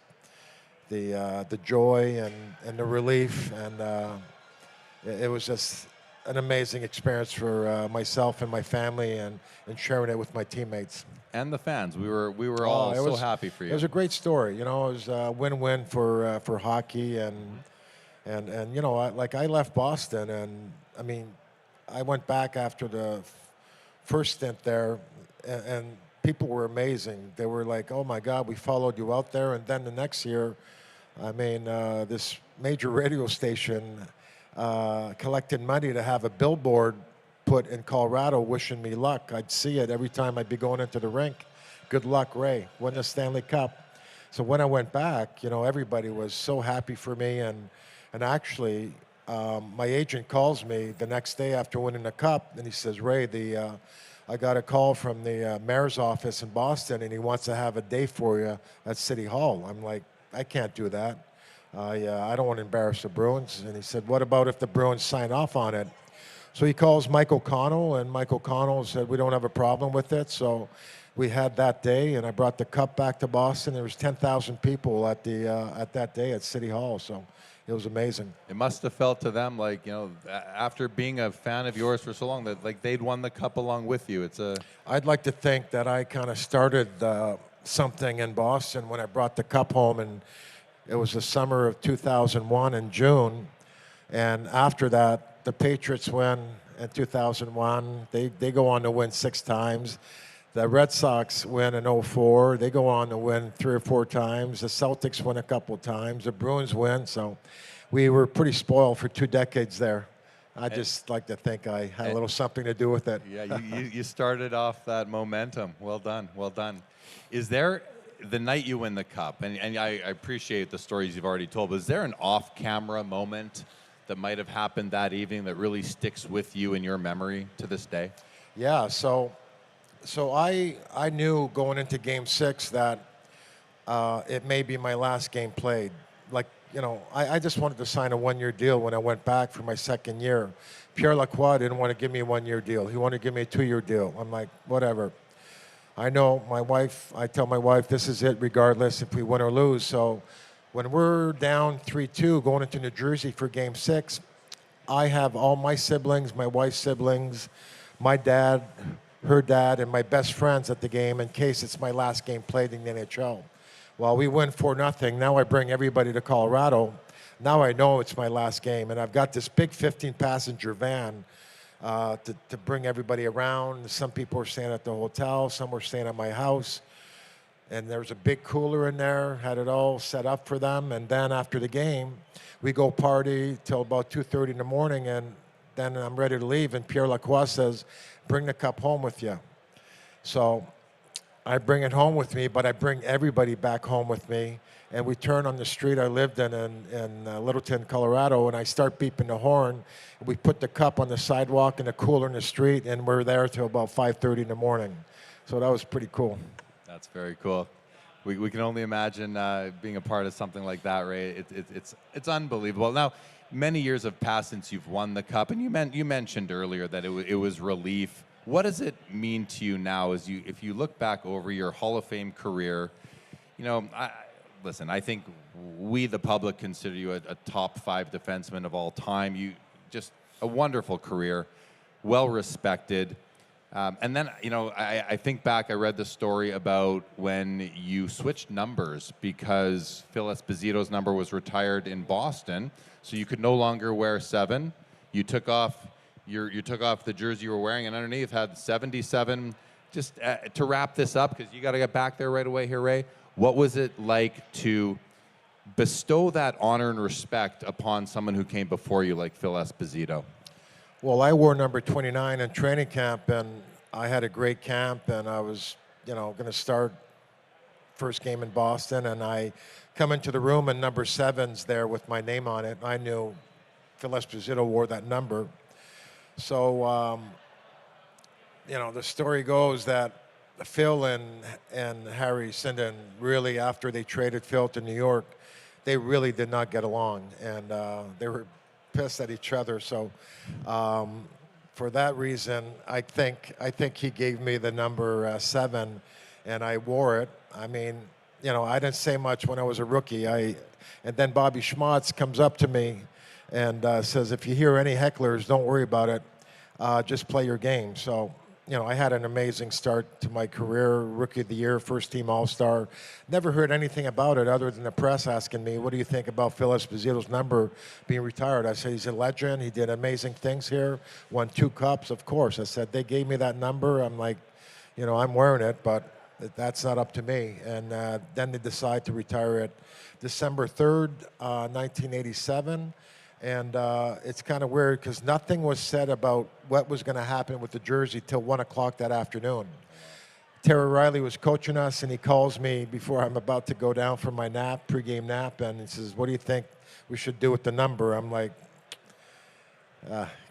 the joy and the relief. And it was just an amazing experience for myself and my family, and sharing it with my teammates and the fans. We were all so happy for you. It was a great story. It was a win-win for hockey, and I left Boston, and I went back after the first stint there, and people were amazing. They were like, "Oh my God, we followed you out there," and then the next year, this major radio station collected money to have a billboard put in Colorado wishing me luck. I'd see it every time I'd be going into the rink. Good luck, Ray. Win the Stanley Cup. So when I went back, everybody was so happy for me. And actually, my agent calls me the next day after winning the cup, and he says, Ray, I got a call from the mayor's office in Boston, and he wants to have a day for you at City Hall. I'm like, I can't do that. I don't want to embarrass the Bruins. And he said, what about if the Bruins sign off on it? So he calls Mike O'Connell, and Mike O'Connell said, we don't have a problem with it. So we had that day, and I brought the cup back to Boston. There was 10,000 people at that day at City Hall. So it was amazing. It must have felt to them like, after being a fan of yours for so long, that like they'd won the cup along with you. I'd like to think that I kind of started something in Boston when I brought the cup home, and it was the summer of 2001 in June. And after that, the Patriots win in 2001. They go on to win 6 times. The Red Sox win in 04. They go on to win 3 or 4 times. The Celtics win a couple times. The Bruins win. So we were pretty spoiled for 2 decades there. I just like to think I had a little something to do with it. Yeah, you started off that momentum. Well done, well done. Is there, the night you win the cup, and I appreciate the stories you've already told, but is there an off-camera moment that might have happened that evening that really sticks with you in your memory to this day? Yeah, so I knew going into Game 6 that it may be my last game played. Like, I just wanted to sign a 1-year deal when I went back for my second year. Pierre Lacroix didn't want to give me a 1-year deal. He wanted to give me a 2-year deal. I'm like, whatever. I know I tell my wife, this is it regardless if we win or lose. So when we're down 3-2 going into New Jersey for Game 6, I have all my siblings, my wife's siblings, my dad, her dad, and my best friends at the game in case it's my last game played in the NHL. Well, we win 4-0. Now I bring everybody to Colorado. Now I know it's my last game, and I've got this big 15-passenger van to bring everybody around. Some people are staying at the hotel. Some were staying at my house. And there's a big cooler in there, had it all set up for them. And then after the game, we go party till about 2:30 in the morning, and then I'm ready to leave. And Pierre Lacroix says, bring the cup home with you. So I bring it home with me, but I bring everybody back home with me. And we turn on the street I lived in Littleton, Colorado, and I start beeping the horn. We put the cup on the sidewalk and the cooler in the street, and we're there till about 5:30 in the morning. So that was pretty cool. That's very cool. We can only imagine being a part of something like that, Ray. It's unbelievable. Now, many years have passed since you've won the cup, and you mentioned earlier that it was relief What does it mean to you now if you look back over your Hall of Fame career? You know, listen, I think we, the public, consider you a top 5 defenseman of all time. You just a wonderful career, well respected. And then, you know, I think back, I read the story about when you switched numbers because Phil Esposito's number was retired in Boston, so you could no longer wear 7. You took off you took off the jersey you were wearing, and underneath had 77. Just to wrap this up, because you got to get back there right away here, Ray. What was it like to bestow that honor and respect upon someone who came before you, like Phil Esposito? Well, I wore number 29 in training camp, and I had a great camp, and I was, you know, going to start first game in Boston, and I come into the room, and number 7's there with my name on it. I knew Phil Esposito wore that number. So, you know, the story goes that Phil and Harry Sinden really, after they traded Phil to New York, they really did not get along, and they were pissed at each other. So for that reason, I think he gave me the number 7, and I wore it. I mean, you know, I didn't say much when I was a rookie. And then Bobby Schmatz comes up to me and says, if you hear any hecklers, don't worry about it. Just play your game. So, you know, I had an amazing start to my career, Rookie of the Year, first team All-Star. Never heard anything about it other than the press asking me, what do you think about Phil Esposito's number being retired? I said, he's a legend. He did amazing things here, won 2 cups, of course. I said, they gave me that number. I'm like, you know, I'm wearing it, but that's not up to me. And then they decide to retire it December 3rd, 1987. And it's kind of weird because nothing was said about what was going to happen with the jersey till 1 o'clock that afternoon. Terry Riley was coaching us, and he calls me before I'm about to go down for my nap, pregame nap, and he says, what do you think we should do with the number? I'm like,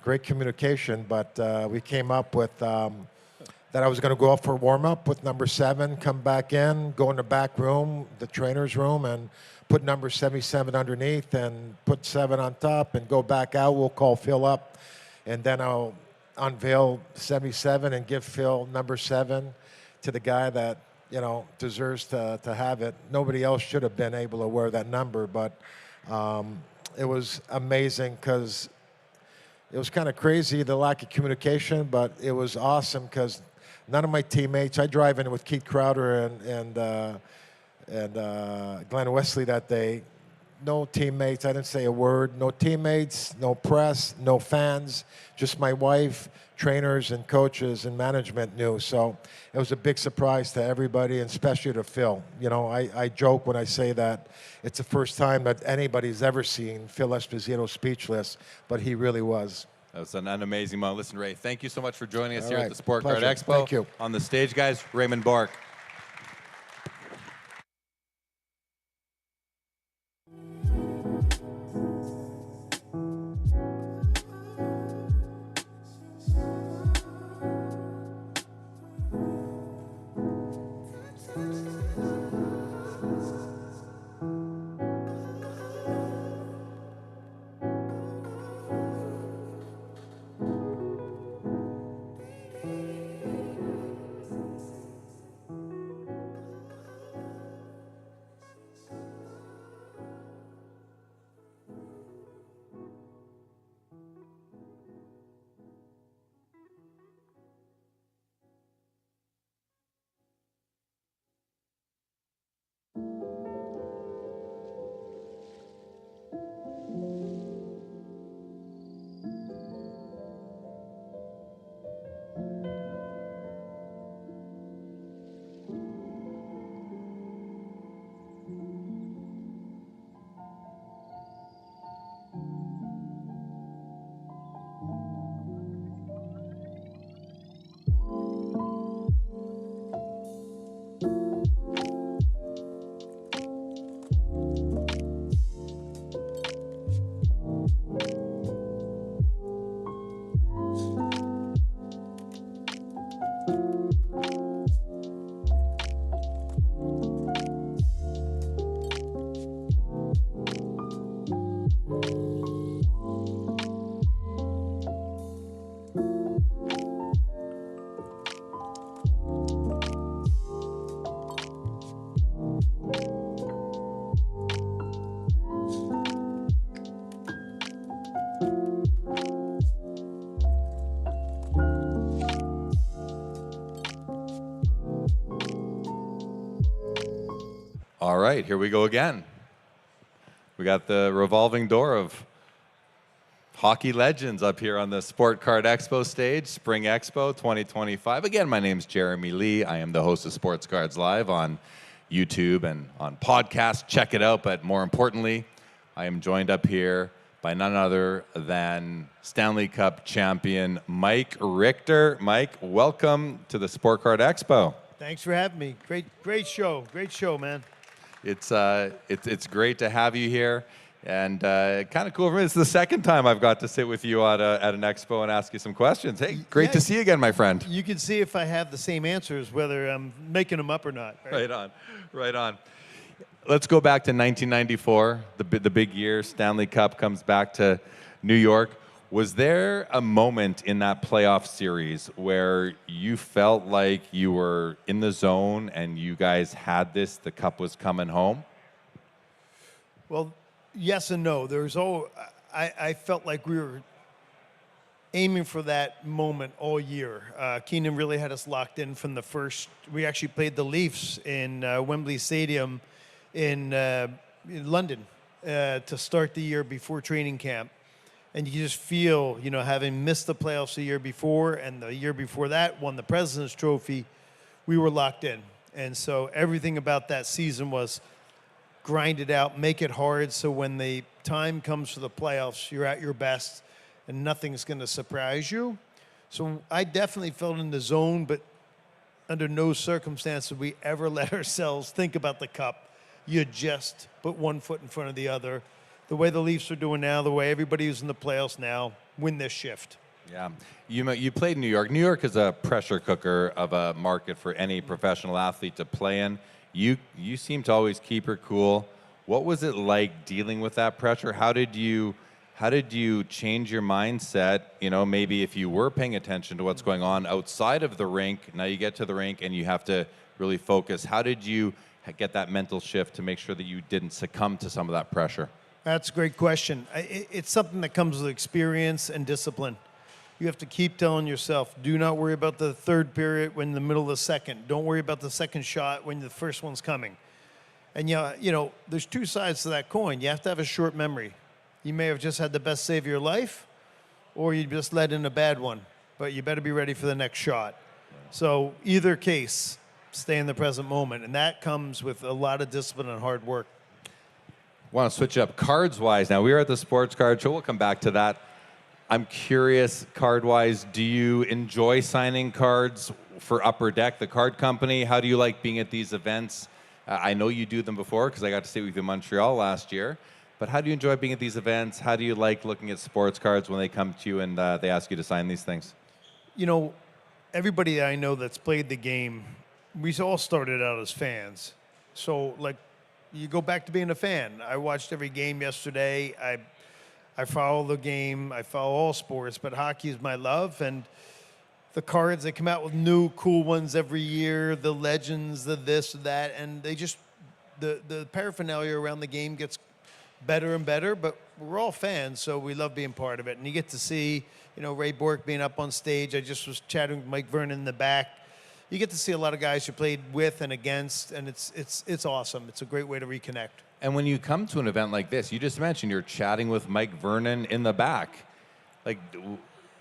great communication, but we came up with that I was going to go out for warm-up with number 7, come back in, go in the back room, the trainer's room, and put number 77 underneath and put 7 on top and go back out. We'll call Phil up, and then I'll unveil 77 and give Phil number 7 to the guy that, you know, deserves to have it. Nobody else should have been able to wear that number, but it was amazing because it was kind of crazy, the lack of communication, but it was awesome because none of my teammates, I drive in with Keith Crowder and Glenn Wesley that day. No teammates, I didn't say a word. No teammates, no press, no fans, just my wife, trainers and coaches and management knew. So it was a big surprise to everybody, and especially to Phil. You know, I joke when I say that it's the first time that anybody's ever seen Phil Esposito speechless, but he really was. That was an amazing moment. Listen, Ray, thank you so much for joining us All here right. at the Sport Card Pleasure. Expo. Thank you. On the stage, guys, Raymond Bork. All right, here we go again. We got the revolving door of hockey legends up here on the Sport Card Expo stage, Spring Expo 2025. Again, my name's Jeremy Lee. I am the host of Sports Cards Live on YouTube and on podcast. Check it out. But more importantly, I am joined up here by none other than Stanley Cup champion Mike Richter. Mike, welcome to the Sport Card Expo. Thanks for having me. Great show, man. It's great to have you here. And kind of cool for me. It's the second time I've got to sit with you at an expo and ask you some questions. Hey, great to see you again, my friend. You can see if I have the same answers, whether I'm making them up or not. Right on. Let's go back to 1994, the big year. Stanley Cup comes back to New York. Was there a moment in that playoff series where you felt like you were in the zone and you guys had this, the cup was coming home? Well, yes and no. I felt like we were aiming for that moment all year. Keenan really had us locked in from the first. We actually played the Leafs in Wembley Stadium in London to start the year before training camp. And you just feel, having missed the playoffs the year before and the year before that, won the President's Trophy, we were locked in. And so everything about that season was grind it out, make it hard, so when the time comes for the playoffs, you're at your best and nothing's going to surprise you. So I definitely felt in the zone, but under no circumstance would we ever let ourselves think about the cup. You just put one foot in front of the other. The way the Leafs are doing now, the way everybody who's in the playoffs now, win this shift. Yeah. You played New York. New York is a pressure cooker of a market for any professional athlete to play in. You seem to always keep her cool. What was it like dealing with that pressure? How did you change your mindset? Maybe if you were paying attention to what's going on outside of the rink, now you get to the rink and you have to really focus. How did you get that mental shift to make sure that you didn't succumb to some of that pressure? That's a great question. It's something that comes with experience and discipline. You have to keep telling yourself, do not worry about the third period when in the middle of the second. Don't worry about the second shot when the first one's coming. And there's two sides to that coin. You have to have a short memory. You may have just had the best save of your life, or you just let in a bad one. But you better be ready for the next shot. So either case, stay in the present moment. And that comes with a lot of discipline and hard work. Want to switch up cards-wise now. We are at the Sports Card Show. We'll come back to that. I'm curious, card-wise, do you enjoy signing cards for Upper Deck, the card company? How do you like being at these events? I know you do them before because I got to stay with you in Montreal last year. But how do you enjoy being at these events? How do you like looking at sports cards when they come to you and they ask you to sign these things? Everybody I know that's played the game, we all started out as fans. So, you go back to being a fan. I watched every game yesterday. I follow the game. I follow all sports, but hockey is my love. And the cards, they come out with new, cool ones every year, the legends, the this, that, and they just, the paraphernalia around the game gets better and better, but we're all fans, so we love being part of it. And you get to see, Ray Bork being up on stage. I just was chatting with Mike Vernon in the back. You get to see a lot of guys you played with and against, and it's awesome. It's a great way to reconnect. And when you come to an event like this, you just mentioned you're chatting with Mike Vernon in the back.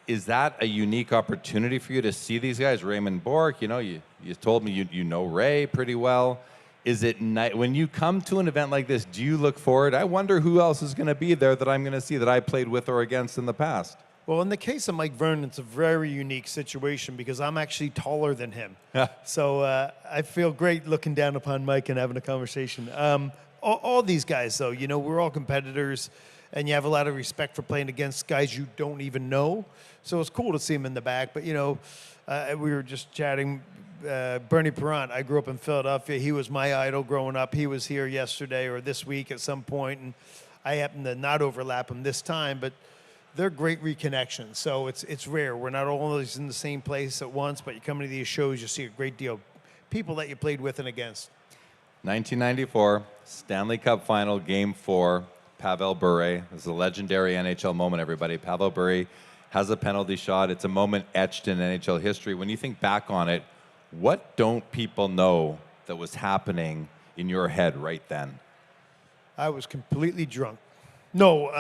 Is that a unique opportunity for you to see these guys? Raymond Bork, you told me you know Ray pretty well. Is it when you come to an event like this, do you look forward? I wonder who else is going to be there that I'm going to see that I played with or against in the past. Well, in the case of Mike Vernon, it's a very unique situation because I'm actually taller than him. So I feel great looking down upon Mike and having a conversation. All these guys, though, we're all competitors, and you have a lot of respect for playing against guys you don't even know. So it's cool to see him in the back. But, we were just chatting. Bernie Perrant, I grew up in Philadelphia. He was my idol growing up. He was here yesterday or this week at some point, and I happened to not overlap him this time, but they're great reconnections. So it's rare. We're not always in the same place at once, but you come to these shows, you see a great deal of people that you played with and against. 1994, Stanley Cup Final, Game 4, Pavel Bure. This is a legendary NHL moment, everybody. Pavel Bure has a penalty shot. It's a moment etched in NHL history. When you think back on it, what don't people know that was happening in your head right then? I was completely drunk. No.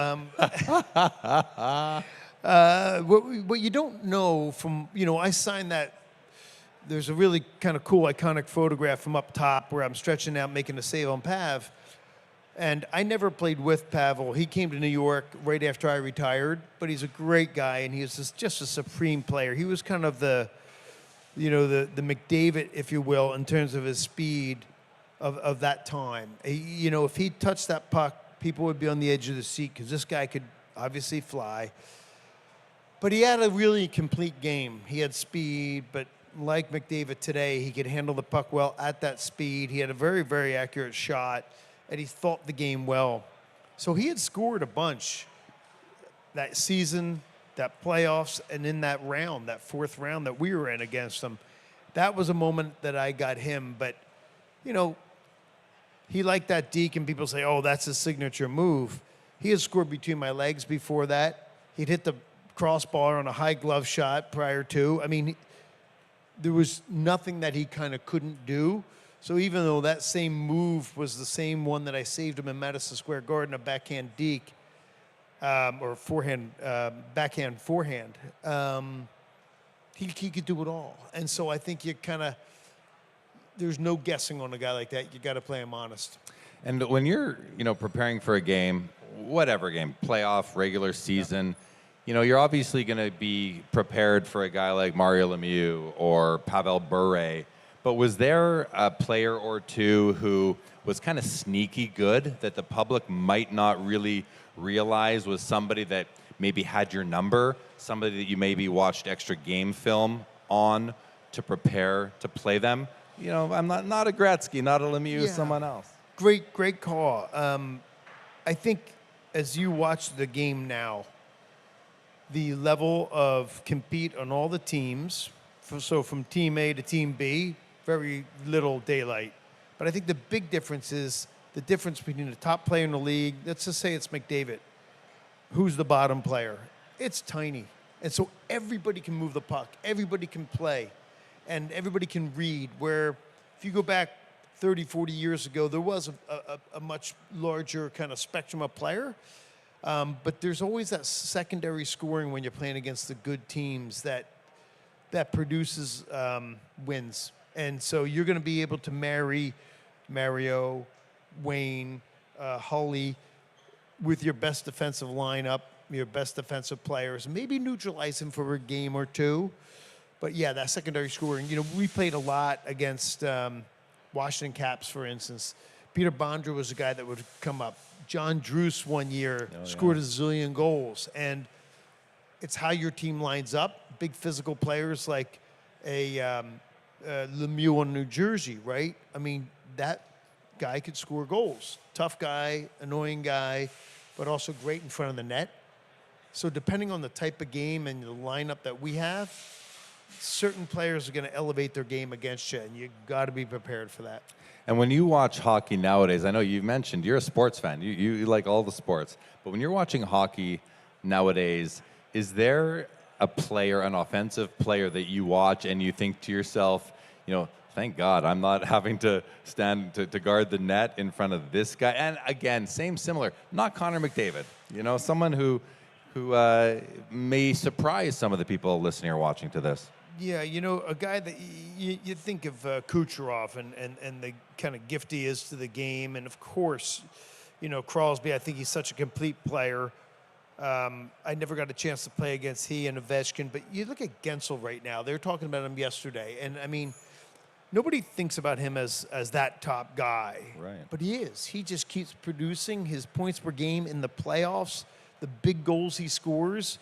What you don't know from, I signed that. There's a really kind of cool, iconic photograph from up top where I'm stretching out, making a save on Pav. And I never played with Pavel. He came to New York right after I retired, but he's a great guy, and he was just a supreme player. He was kind of the McDavid, if you will, in terms of his speed of that time. If he touched that puck, people would be on the edge of the seat because this guy could obviously fly. But he had a really complete game. He had speed, but like McDavid today, he could handle the puck well at that speed. He had a very, very accurate shot, and he thought the game well. So he had scored a bunch that season, that playoffs, and in that round, that fourth round that we were in against him. That was a moment that I got him. But, he liked that deke, and people say, oh, that's his signature move. He had scored between my legs before that. He'd hit the crossbar on a high glove shot prior to. I mean, there was nothing that he kind of couldn't do. So even though that same move was the same one that I saved him in Madison Square Garden, a backhand deke, or backhand forehand, he could do it all. And so I think there's no guessing on a guy like that. You got to play him honest. And when you're, preparing for a game, whatever game, playoff, regular season, you're obviously going to be prepared for a guy like Mario Lemieux or Pavel Bure. But was there a player or two who was kind of sneaky good that the public might not really realize was somebody that maybe had your number, somebody that you maybe watched extra game film on to prepare to play them? I'm not a Gretzky, not a Lemieux, someone else. Great call. I think as you watch the game now, the level of compete on all the teams, so from Team A to Team B, very little daylight. But I think the big difference is the difference between the top player in the league, let's just say it's McDavid, who's the bottom player. It's tiny. And so everybody can move the puck, everybody can play, and everybody can read, where if you go back 30, 40 years ago, there was a much larger kind of spectrum of player. But there's always that secondary scoring when you're playing against the good teams that produces wins. And so you're going to be able to marry Mario, Wayne, Hully with your best defensive lineup, your best defensive players, maybe neutralize him for a game or two. But yeah, that secondary scoring, we played a lot against Washington Caps, for instance. Peter Bondra was a guy that would come up. John Druce one year scored a zillion goals. And it's how your team lines up. Big physical players like a Lemieux in New Jersey, right? I mean, that guy could score goals. Tough guy, annoying guy, but also great in front of the net. So depending on the type of game and the lineup that we have, certain players are going to elevate their game against you, and you got to be prepared for that. And when you watch hockey nowadays, I know you've mentioned you're a sports fan. You like all the sports. But when you're watching hockey nowadays, is there a player, an offensive player that you watch and you think to yourself, thank God I'm not having to stand to guard the net in front of this guy? And again, similar, not Connor McDavid. Someone who may surprise some of the people listening or watching to this. Yeah, a guy that you think of Kucherov and the kind of gift he is to the game. And, of course, Crosby, I think he's such a complete player. I never got a chance to play against he and Ovechkin. But you look at Gensel right now. They were talking about him yesterday. And, I mean, nobody thinks about him as that top guy. Right. But he is. He just keeps producing his points per game in the playoffs, the big goals he scores.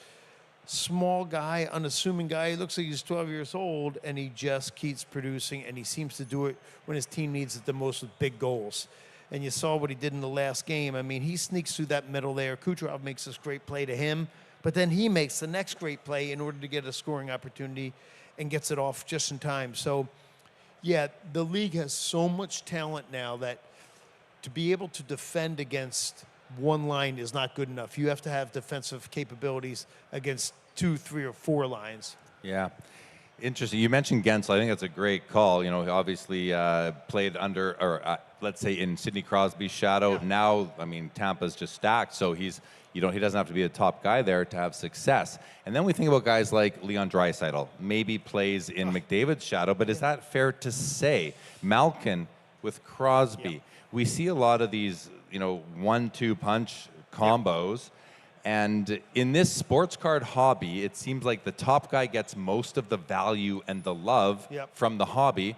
Small guy, unassuming guy. He looks like he's 12 years old, and he just keeps producing, and he seems to do it when his team needs it the most with big goals. And you saw what he did in the last game. I mean, he sneaks through that middle there. Kucherov makes this great play to him, but then he makes the next great play in order to get a scoring opportunity and gets it off just in time. So, yeah, the league has so much talent now that to be able to defend against one line is not good enough. You have to have defensive capabilities against 2, 3, or 4 lines. Yeah. Interesting. You mentioned Gensel. I think that's a great call. He obviously played under, or let's say, in Sidney Crosby's shadow. Now, I mean, Tampa's just stacked, so he doesn't have to be a top guy there to have success. And then we think about guys like Leon Draisaitl, maybe plays in McDavid's shadow, but is that fair to say? Malkin with Crosby. We see a lot of these, 1-2 punch combos. And in this sports card hobby, it seems like the top guy gets most of the value and the love from the hobby.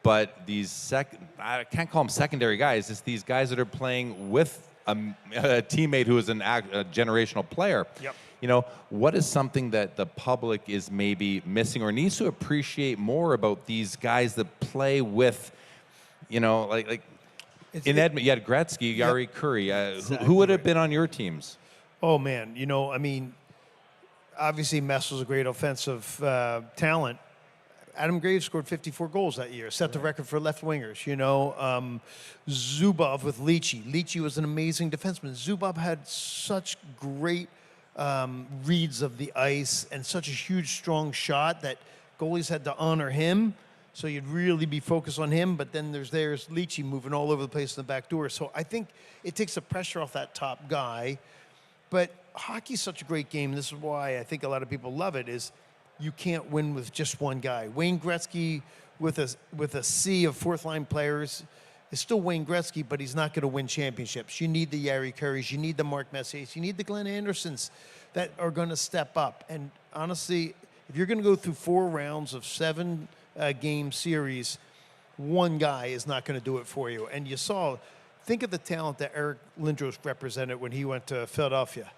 But these I can't call them secondary guys. It's these guys that are playing with a teammate who is a generational player. What is something that the public is maybe missing or needs to appreciate more about these guys that play with, like in Edmonton, you had Gretzky, Yari Curry. Who would have been on your teams? Oh, man. I mean, obviously Mess was a great offensive talent. Adam Graves scored 54 goals that year, set the record for left wingers. Zubov with Leachy. Leachy was an amazing defenseman. Zubov had such great reads of the ice and such a huge, strong shot that goalies had to honor him. So you'd really be focused on him. But then there's Leachy moving all over the place in the back door. So I think it takes the pressure off that top guy. But hockey's such a great game. This is why I think a lot of people love it, is you can't win with just one guy. Wayne Gretzky with a sea of fourth-line players is still Wayne Gretzky, but he's not going to win championships. You need the Yari Currys. You need the Mark Messiers. You need the Glenn Andersons that are going to step up. And honestly, if you're going to go through 4 rounds of 7-game series, one guy is not going to do it for you. And you saw... Think of the talent that Eric Lindros represented when he went to Philadelphia.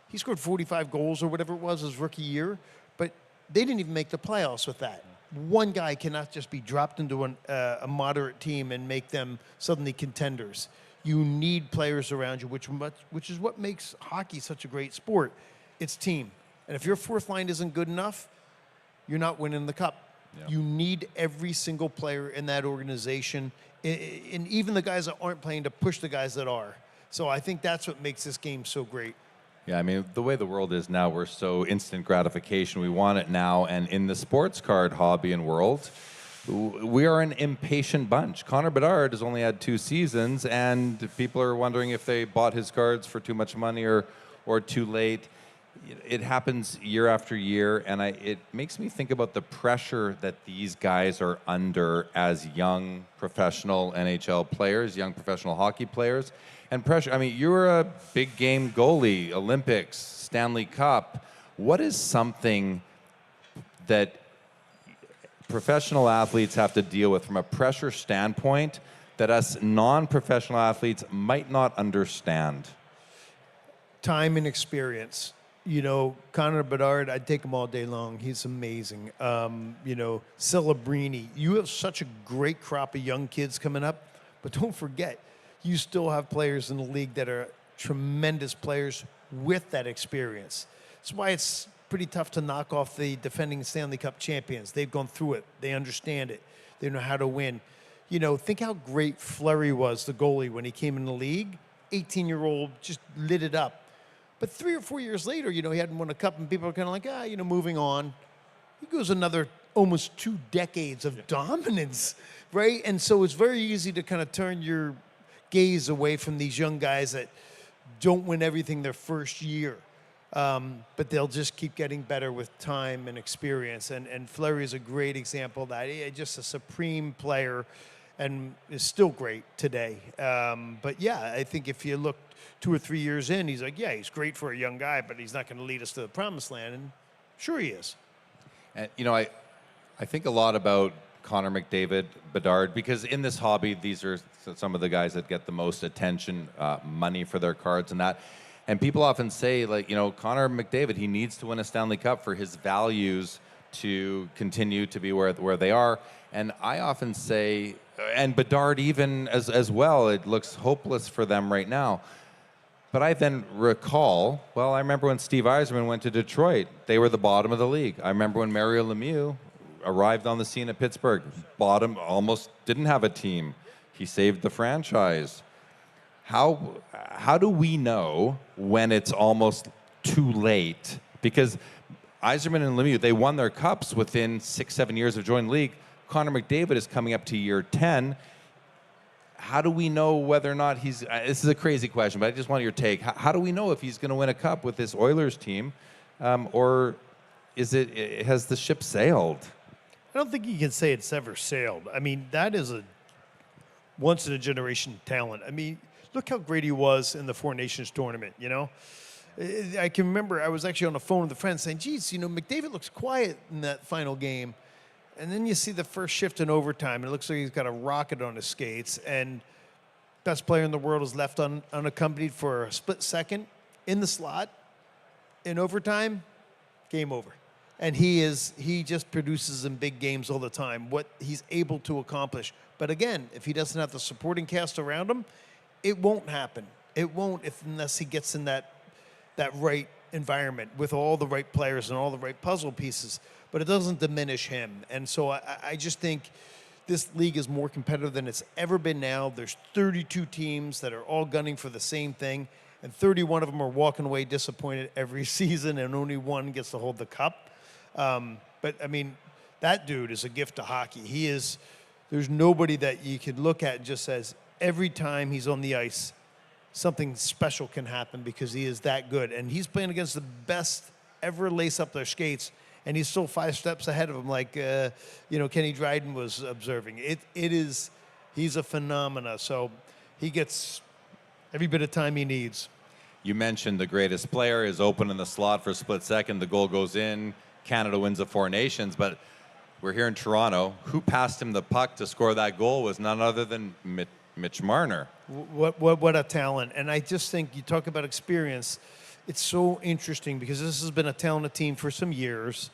He scored 45 goals or whatever it was his rookie year, but they didn't even make the playoffs with that. One guy cannot just be dropped into a moderate team and make them suddenly contenders. You need players around you, which is what makes hockey such a great sport. It's team. And if your fourth line isn't good enough, you're not winning the cup. Yeah. You need every single player in that organization, and even the guys that aren't playing, to push the guys that are. So I think that's what makes this game so great. Yeah, I mean, the way the world is now, we're so instant gratification. We want it now. And in the sports card hobby and world, we are an impatient bunch. Connor Bedard has only had 2 seasons, and people are wondering if they bought his cards for too much money or too late. It happens year after year, and it makes me think about the pressure that these guys are under as young professional NHL players, young professional hockey players. And pressure, I mean, you're a big game goalie, Olympics, Stanley Cup. What is something that professional athletes have to deal with from a pressure standpoint that us non-professional athletes might not understand? Time and experience. Connor Bedard, I'd take him all day long. He's amazing. Celebrini. You have such a great crop of young kids coming up, but don't forget, you still have players in the league that are tremendous players with that experience. That's why it's pretty tough to knock off the defending Stanley Cup champions. They've gone through it. They understand it. They know how to win. Think how great Fleury was, the goalie, when he came in the league. 18-year-old, just lit it up. But 3 or 4 years later, he hadn't won a cup, and people are kind of like, moving on. He goes another almost 2 decades of dominance, right? And so it's very easy to kind of turn your gaze away from these young guys that don't win everything their first year. But they'll just keep getting better with time and experience. And Fleury is a great example of that. He's just a supreme player and is still great today. But yeah, I think if you look 2 or 3 years in, he's like, he's great for a young guy, but he's not going to lead us to the promised land. And sure he is. And, I think a lot about Connor McDavid, Bedard, because in this hobby, these are some of the guys that get the most attention, money for their cards and that. And people often say, Connor McDavid, he needs to win a Stanley Cup for his values to continue to be where they are. And I often say, and Bedard even as well, it looks hopeless for them right now. But I then recall, I remember when Steve Yzerman went to Detroit, they were the bottom of the league. I remember when Mario Lemieux arrived on the scene at Pittsburgh, bottom, almost didn't have a team. He saved the franchise. How do we know when it's almost too late? Because Yzerman and Lemieux, they won their cups within 6-7 years of joining the league. Connor McDavid is coming up to year 10. how do we know whether or not he's? This is a crazy question, but I just want your take. How do we know if he's going to win a cup with this Oilers team, or has the ship sailed? I don't think you can say it's ever sailed. I mean, that is a once in a generation talent. I mean, look how great he was in the Four Nations tournament. You know, I can remember I was actually on the phone with a friend saying, "Geez, you know, McDavid looks quiet in that final game." And then you see the first shift in overtime, and it looks like he's got a rocket on his skates. And best player in the world is left unaccompanied for a split second in the slot in overtime. Game over. And he just produces in big games all the time what he's able to accomplish. But again, if he doesn't have the supporting cast around him, it won't happen. It won't unless he gets in that right environment with all the right players and all the right puzzle pieces. But it doesn't diminish him. And so I just think this league is more competitive than it's ever been now. There's 32 teams that are all gunning for the same thing, and 31 of them are walking away disappointed every season, and only one gets to hold the cup. But, I mean, that dude is a gift to hockey. There's nobody that you could look at and just says, every time he's on the ice, something special can happen because he is that good. And he's playing against the best ever lace up their skates, and he's still 5 steps ahead of him, like Kenny Dryden was observing. He's a phenomena. So he gets every bit of time he needs. You mentioned the greatest player is open in the slot for a split second. The goal goes in. Canada wins the Four Nations, but we're here in Toronto. Who passed him the puck to score that goal was none other than Mitch Marner. What a talent. And I just think you talk about experience. It's so interesting because this has been a talented team for some years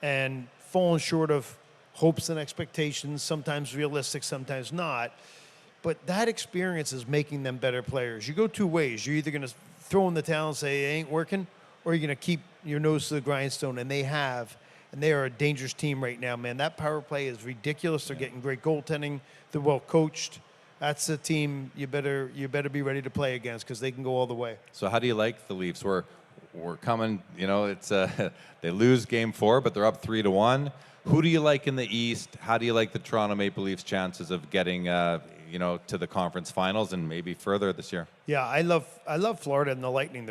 and fallen short of hopes and expectations, sometimes realistic, sometimes not. But that experience is making them better players. You go two ways. You're either going to throw in the towel and say it ain't working, or you're going to keep your nose to the grindstone, and they have. And they are a dangerous team right now, man. That power play is ridiculous. They're getting great goaltending. They're well coached. That's a team you better be ready to play against because they can go all the way. So how do you like the Leafs? We're coming. You know, it's they lose Game 4, but they're up 3-1. Who do you like in the East? How do you like the Toronto Maple Leafs' chances of getting to the conference finals and maybe further this year? Yeah, I love Florida and the Lightning.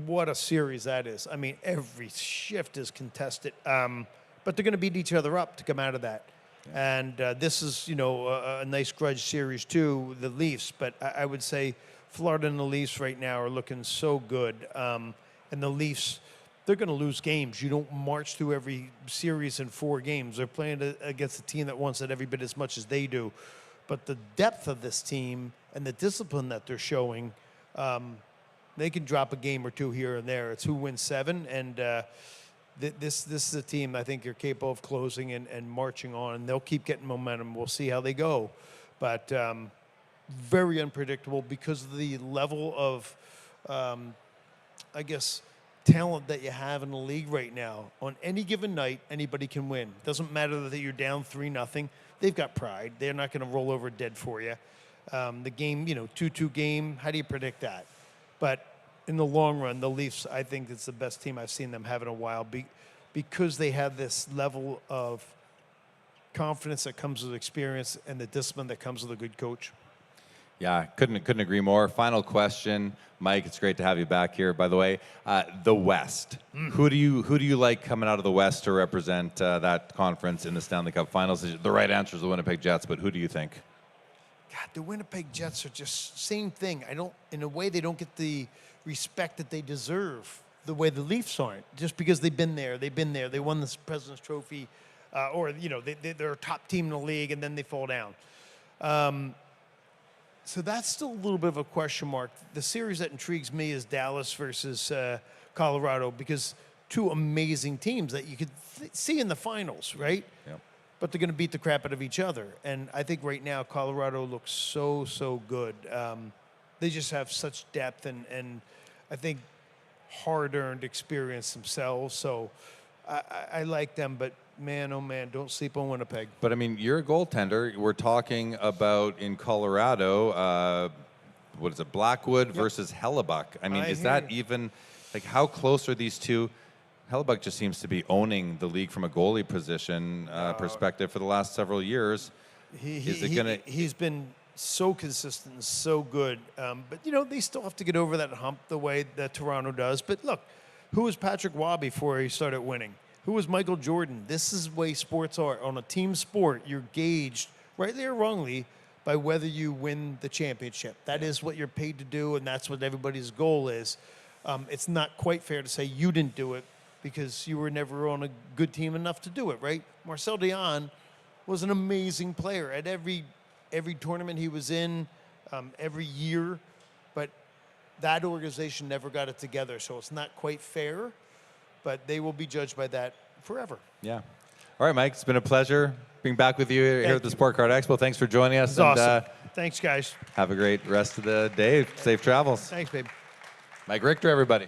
What a series that is. I mean, every shift is contested, but they're going to beat each other up to come out of that. And this is, a nice grudge series too, the Leafs. But I would say Florida and the Leafs right now are looking so good. And the Leafs, they're going to lose games. You don't march through every series in 4 games. They're playing against a team that wants it every bit as much as they do. But the depth of this team and the discipline that they're showing, they can drop a game or two here and there. It's who wins 7, and this is a team I think you're capable of closing and marching on, and they'll keep getting momentum. We'll see how they go. But very unpredictable because of the level of, talent that you have in the league right now. On any given night, anybody can win. Doesn't matter that you're down 3-0. They've got pride. They're not going to roll over dead for you. The game, 2-2 game, how do you predict that? But in the long run, the Leafs, I think it's the best team I've seen them have in a while because they have this level of confidence that comes with experience and the discipline that comes with a good coach. Yeah, couldn't agree more. Final question, Mike. It's great to have you back here. By the way, the West. Who do you like coming out of the West to represent that conference in the Stanley Cup Finals? The right answer is the Winnipeg Jets, but who do you think? God, the Winnipeg Jets are just same thing. In a way, they don't get the respect that they deserve. The way the Leafs aren't, just because they've been there. They won the President's Trophy, they're a top team in the league, and then they fall down. So that's still a little bit of a question mark. The series that intrigues me is Dallas versus Colorado because 2 amazing teams that you could see in the finals, right? Yep. But they're going to beat the crap out of each other. And I think right now Colorado looks so good. They just have such depth and I think hard-earned experience themselves. So I like them, but man, oh man, don't sleep on Winnipeg. But I mean, you're a goaltender. We're talking about in Colorado, what is it, Blackwood versus Hellebuck. I mean, is that even, like, how close are these two? Hellebuck just seems to be owning the league from a goalie position perspective for the last several years. He's been so consistent and so good. But, you know, they still have to get over that hump the way that Toronto does. But look, who was Patrick Waugh before he started winning? Who was Michael Jordan? This is the way sports are. On a team sport, you're gauged, rightly or wrongly, by whether you win the championship. That is what you're paid to do, and that's what everybody's goal is. It's not quite fair to say you didn't do it because you were never on a good team enough to do it, right? Marcel Dion was an amazing player at every tournament he was in, every year, but that organization never got it together, so it's not quite fair, but they will be judged by that forever. Yeah. All right, Mike, it's been a pleasure being back with you here at the Sport Card Expo. Thanks for joining us. It's awesome. Thanks, guys. Have a great rest of the day. Safe travels. Thanks, babe. Mike Richter, everybody.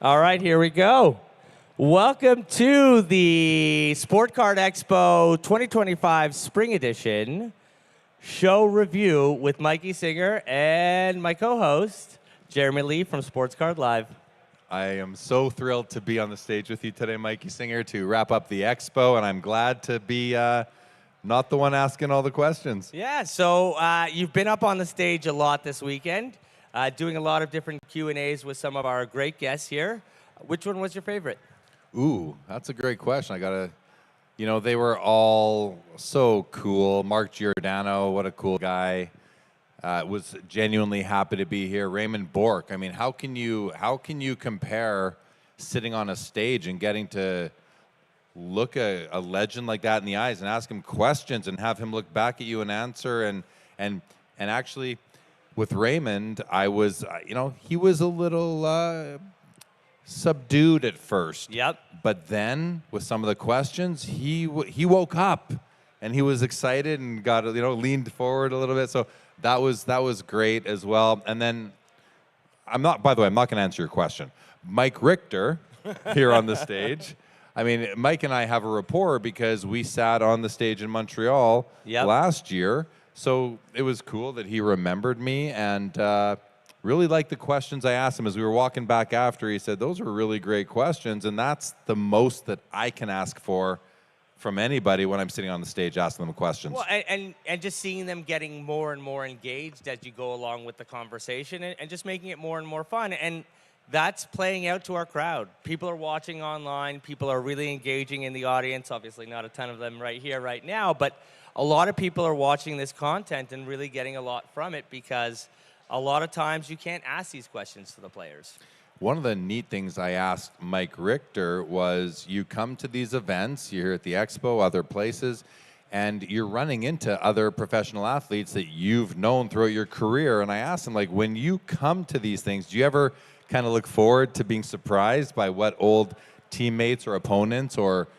All right, here we go. Welcome to the Sport Card Expo 2025 Spring Edition show review with Mikey Singer and my co-host, Jeremy Lee from Sports Card Live. I am so thrilled to be on the stage with you today, Mikey Singer, to wrap up the expo, and I'm glad to be not the one asking all the questions. Yeah, so you've been up on the stage a lot this weekend, doing a lot of different Q&As with some of our great guests here. Which one was your favorite? Ooh, that's a great question. I gotta, they were all so cool. Mark Giordano, what a cool guy. Was genuinely happy to be here. Raymond Bork. I mean, how can you compare sitting on a stage and getting to look a legend like that in the eyes and ask him questions and have him look back at you and answer and actually with Raymond, I was he was a little subdued at first. Yep. But then with some of the questions, he woke up and he was excited and got leaned forward a little bit. So that was great as well. And then by the way, I'm not going to answer your question. Mike Richter here on the stage. I mean, Mike and I have a rapport because we sat on the stage in Montreal last year. So it was cool that he remembered me and really liked the questions I asked him as we were walking back after. He said, those were really great questions. And that's the most that I can ask for from anybody when I'm sitting on the stage asking them questions. Well, and just seeing them getting more and more engaged as you go along with the conversation and just making it more and more fun. And that's playing out to our crowd. People are watching online. People are really engaging in the audience. Obviously, not a ton of them right here, right now, but a lot of people are watching this content and really getting a lot from it because a lot of times you can't ask these questions to the players. One of the neat things I asked Mike Richter was, you come to these events, you're here at the Expo, other places, and you're running into other professional athletes that you've known throughout your career. And I asked him, like, when you come to these things, do you ever kind of look forward to being surprised by what old teammates or opponents or,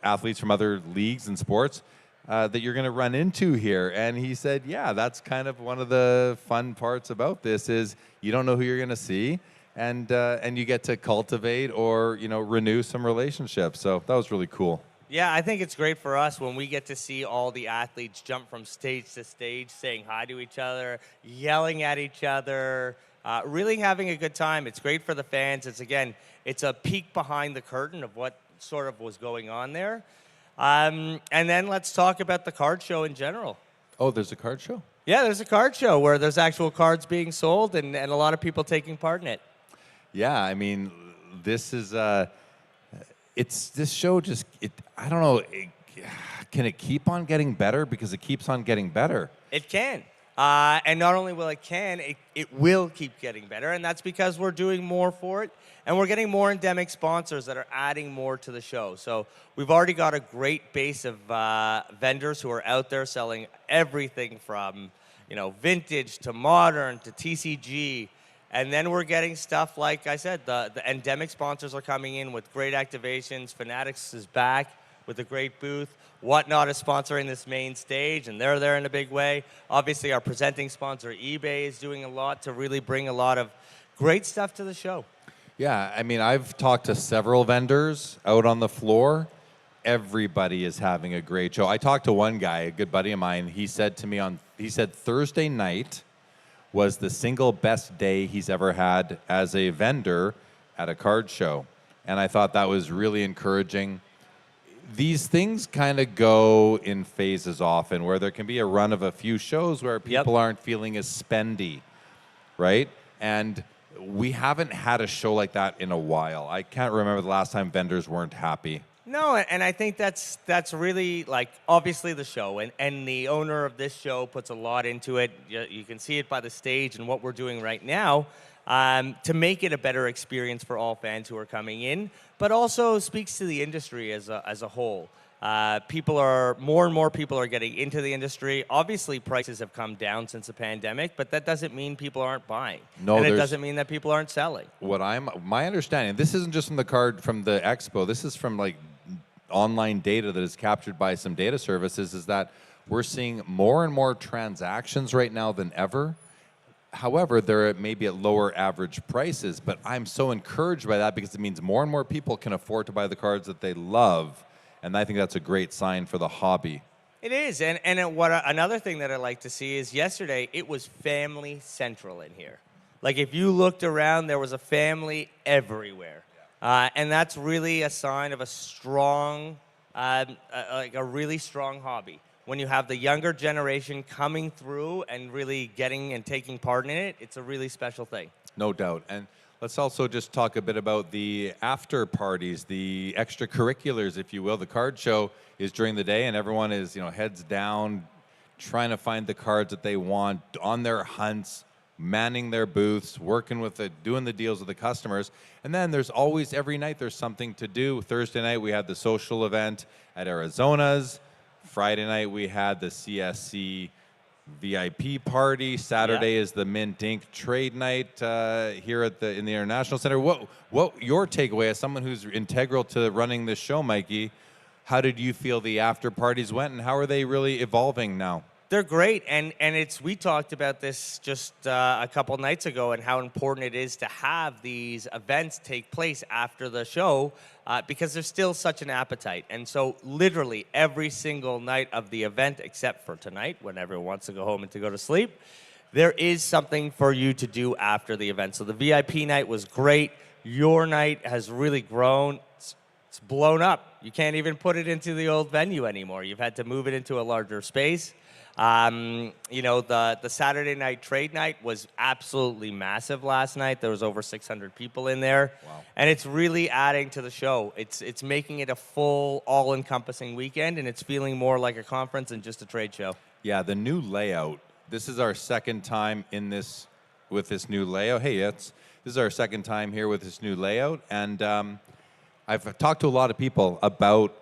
athletes from other leagues and sports that you're going to run into here? And he said, yeah, that's kind of one of the fun parts about this is you don't know who you're going to see, and you get to cultivate or, renew some relationships. So that was really cool. Yeah, I think it's great for us when we get to see all the athletes jump from stage to stage, saying hi to each other, yelling at each other, really having a good time. It's great for the fans. It's a peek behind the curtain of what sort of was going on there. And then let's talk about the card show in general. Oh, there's a card show? Yeah, there's a card show where there's actual cards being sold and a lot of people taking part in it. Yeah, I mean, this is this show just, I don't know, can it keep on getting better? Because it keeps on getting better. It can. And not only will it will keep getting better, and that's because we're doing more for it, and we're getting more endemic sponsors that are adding more to the show. So we've already got a great base of vendors who are out there selling everything from, vintage to modern to TCG. And then we're getting stuff, like I said, the endemic sponsors are coming in with great activations. Fanatics is back with a great booth. Whatnot is sponsoring this main stage, and they're there in a big way. Obviously, our presenting sponsor, eBay, is doing a lot to really bring a lot of great stuff to the show. Yeah, I mean, I've talked to several vendors out on the floor. Everybody is having a great show. I talked to one guy, a good buddy of mine. He said to me Thursday night was the single best day he's ever had as a vendor at a card show. And I thought that was really encouraging. These things kind of go in phases often, where there can be a run of a few shows where people aren't feeling as spendy, right? And we haven't had a show like that in a while. I can't remember the last time vendors weren't happy. No, and I think that's really, like, obviously the show, and the owner of this show puts a lot into it. You can see it by the stage and what we're doing right now to make it a better experience for all fans who are coming in, but also speaks to the industry as a whole. More and more people are getting into the industry. Obviously, prices have come down since the pandemic, but that doesn't mean people aren't buying. No, and it doesn't mean that people aren't selling. My understanding, this isn't just from the card from the Expo, this is from like online data that is captured by some data services, is that we're seeing more and more transactions right now than ever. However, they're maybe at lower average prices, but I'm so encouraged by that because it means more and more people can afford to buy the cards that they love, and I think that's a great sign for the hobby. It is, and another thing that I like to see is yesterday it was family central in here. Like if you looked around, there was a family everywhere, and that's really a sign of a strong, like a really strong hobby. When you have the younger generation coming through and really getting and taking part in it, it's a really special thing. No doubt. And let's also just talk a bit about the after parties, the extracurriculars, if you will. The card show is during the day, and everyone is, heads down, trying to find the cards that they want, on their hunts, manning their booths, working with doing the deals with the customers. And then there's always, every night, there's something to do. Thursday night, we had the social event at Arizona's. Friday night, we had the CSC VIP party. Saturday is the Mint Inc. trade night here in the International Center. What your takeaway as someone who's integral to running this show, Mikey? How did you feel the after parties went, and how are they really evolving now? They're great, and we talked about this just a couple nights ago and how important it is to have these events take place after the show because there's still such an appetite. And so literally every single night of the event, except for tonight when everyone wants to go home and to go to sleep, there is something for you to do after the event. So the VIP night was great. Your night has really grown. It's blown up. You can't even put it into the old venue anymore. You've had to move it into a larger space. The Saturday night trade night was absolutely massive last night. There was over 600 people in there. Wow. And it's really adding to the show. It's making it a full, all-encompassing weekend, and it's feeling more like a conference than just a trade show. Yeah, the new layout. This is our second time with this new layout. Hey, this is our second time here with this new layout, and I've talked to a lot of people about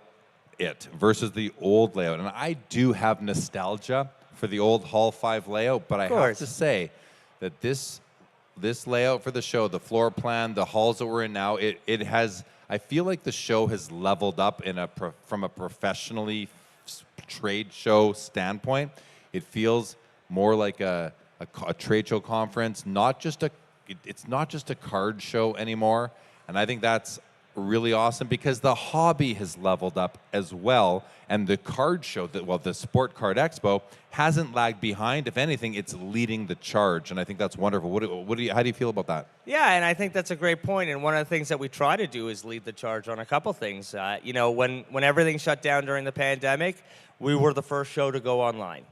it versus the old layout. And I do have nostalgia for the old Hall 5 layout, but I have to say that this layout for the show, the floor plan, the halls that we're in now, it has, I feel like the show has leveled up from a professionally trade show standpoint. It feels more like a trade show conference, it's not just a card show anymore. And I think that's really awesome because the hobby has leveled up as well, and the card show, the Sport Card Expo, hasn't lagged behind. If anything, it's leading the charge, and I think that's wonderful. How do you feel about that? Yeah, and I think that's a great point. And one of the things that we try to do is lead the charge on a couple things. When everything shut down during the pandemic, we were the first show to go online.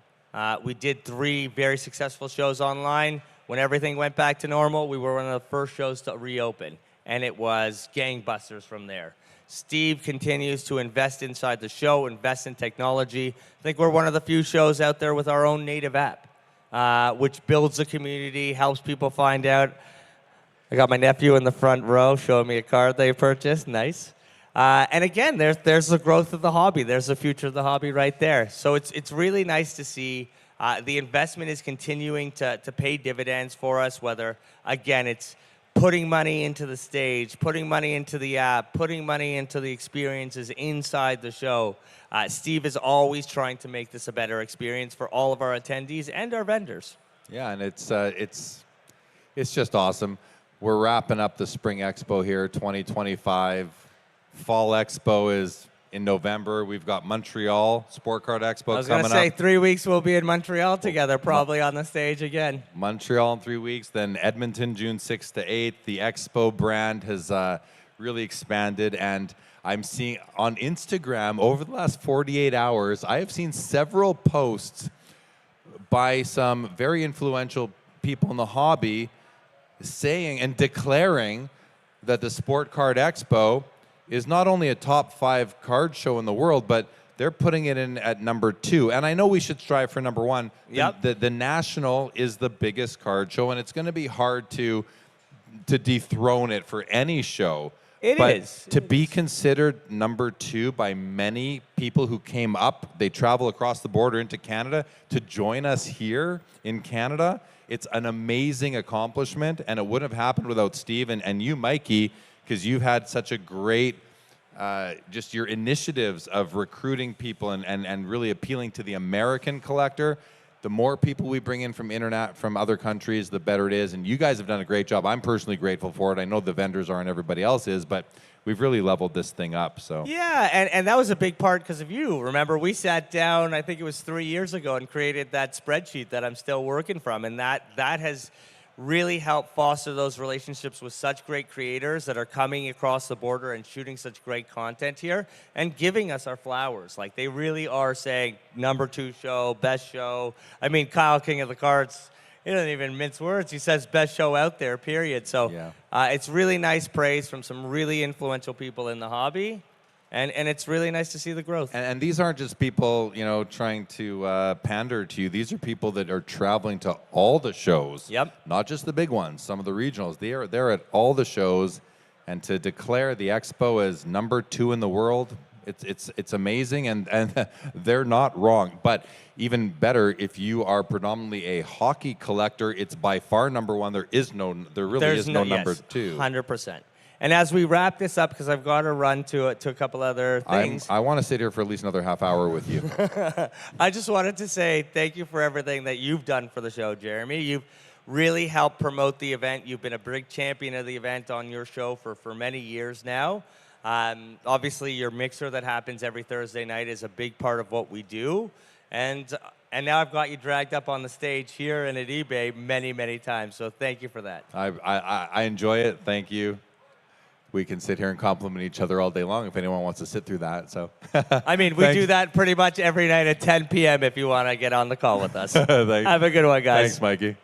We did 3 very successful shows online. When everything went back to normal, we were one of the first shows to reopen. And it was gangbusters from there. Steve continues to invest inside the show, invest in technology. I think we're one of the few shows out there with our own native app, which builds the community, helps people find out. I got my nephew in the front row showing me a card they purchased. Nice. And again, there's the growth of the hobby. There's the future of the hobby right there. So it's really nice to see the investment is continuing to pay dividends for us, whether, again, it's putting money into the stage, putting money into the app, putting money into the experiences inside the show. Steve is always trying to make this a better experience for all of our attendees and our vendors. Yeah, and it's just awesome. We're wrapping up the Spring Expo here, 2025. Fall Expo is in November. We've got Montreal Sport Card Expo coming up. I was going to say 3 weeks we'll be in Montreal together, probably on the stage again. Montreal in 3 weeks, then Edmonton June 6th to 8th. The Expo brand has really expanded, and I'm seeing on Instagram over the last 48 hours, I have seen several posts by some very influential people in the hobby saying and declaring that the Sport Card Expo is not only a top 5 card show in the world, but they're putting it in at number 2. And I know we should strive for number 1. Yep. The National is the biggest card show, and it's going to be hard to dethrone it for any show. It is. To be considered number 2 by many people who came up, they travel across the border into Canada to join us here in Canada. It's an amazing accomplishment, and it wouldn't have happened without Steve and you, Mikey, because you've had such a great, just your initiatives of recruiting people and really appealing to the American collector. the more people we bring in from other countries, the better it is. And you guys have done a great job. I'm personally grateful for it. I know the vendors are and everybody else is, but we've really leveled this thing up. So Yeah, and that was a big part because of you. Remember, we sat down, I think it was 3 years ago, and created that spreadsheet that I'm still working from. And that has really helped foster those relationships with such great creators that are coming across the border and shooting such great content here and giving us our flowers. Like, they really are saying #2 show, best show. I mean, Kyle, King of the Carts, he doesn't even mince words. He says best show out there, period. So it's really nice praise from some really influential people in the hobby. And it's really nice to see the growth. And these aren't just people, trying to pander to you. These are people that are traveling to all the shows. Yep. Not just the big ones, some of the regionals. They're at all the shows. And to declare the Expo as #2 in the world, it's amazing, and they're not wrong. But even better, if you are predominantly a hockey collector, it's by far #1. There really is no #2. 100%. And as we wrap this up, because I've got to run to a couple other things. I want to sit here for at least another half hour with you. I just wanted to say thank you for everything that you've done for the show, Jeremy. You've really helped promote the event. You've been a big champion of the event on your show for many years now. Obviously, your mixer that happens every Thursday night is a big part of what we do. And now I've got you dragged up on the stage here and at eBay many, many times. So thank you for that. I enjoy it. Thank you. We can sit here and compliment each other all day long if anyone wants to sit through that. So, I mean, we do that pretty much every night at 10 p.m. if you want to get on the call with us. Have a good one, guys. Thanks, Mikey.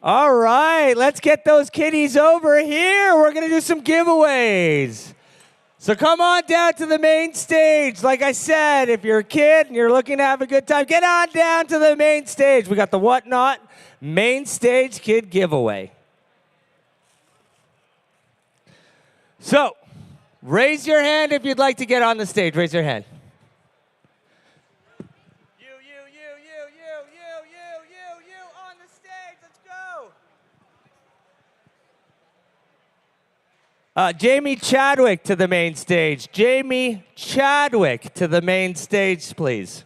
All right, let's get those kiddies over here. We're going to do some giveaways. So come on down to the main stage. Like I said, if you're a kid and you're looking to have a good time, get on down to the main stage. We got the Whatnot Main Stage Kid Giveaway. So, raise your hand if you'd like to get on the stage. Raise your hand. You, on the stage. Let's go. Jamie Chadwick to the main stage. Jamie Chadwick to the main stage, please.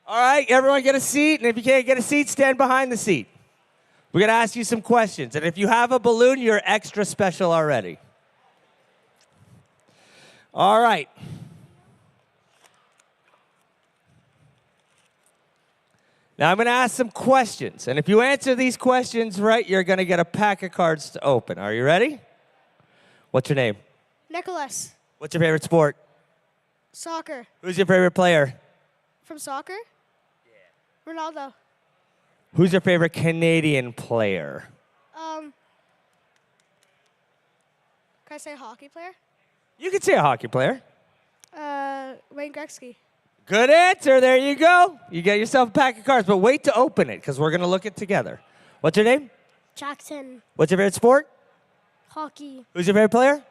All right, everyone get a seat, and if you can't get a seat, stand behind the seat. We're going to ask you some questions, and if you have a balloon, you're extra special already. All right. Now I'm going to ask some questions, and if you answer these questions right, you're going to get a pack of cards to open. Are you ready? What's your name? Nicholas. What's your favorite sport? Soccer. Who's your favorite player? From soccer? Yeah. Ronaldo. Who's your favorite Canadian player? Can I say hockey player? You could say a hockey player. Wayne Gretzky. Good answer. There you go. You get yourself a pack of cards, but wait to open it because we're going to look it together. What's your name? Jackson. What's your favorite sport? Hockey. Who's your favorite player?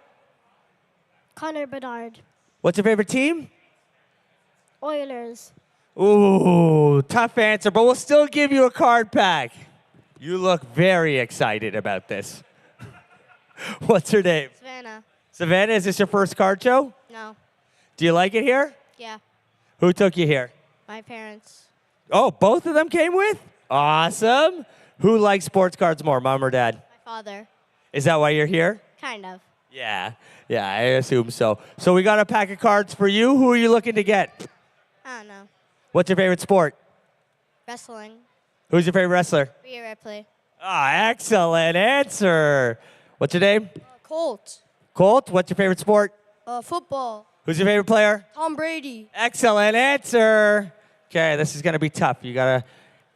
Connor Bedard. What's your favorite team? Oilers. Ooh, tough answer, but we'll still give you a card pack. You look very excited about this. What's her name? Savannah. Savannah, is this your first card show? No. Do you like it here? Yeah. Who took you here? My parents. Oh, both of them came with? Awesome. Who likes sports cards more, mom or dad? My father. Is that why you're here? Kind of. Yeah, I assume so. So we got a pack of cards for you. Who are you looking to get? I don't know. What's your favorite sport? Wrestling. Who's your favorite wrestler? Rhea Ripley. Ah, excellent answer. What's your name? Colt. Colt. What's your favorite sport? Football. Who's your favorite player? Tom Brady. Excellent answer. Okay, this is gonna be tough. You gotta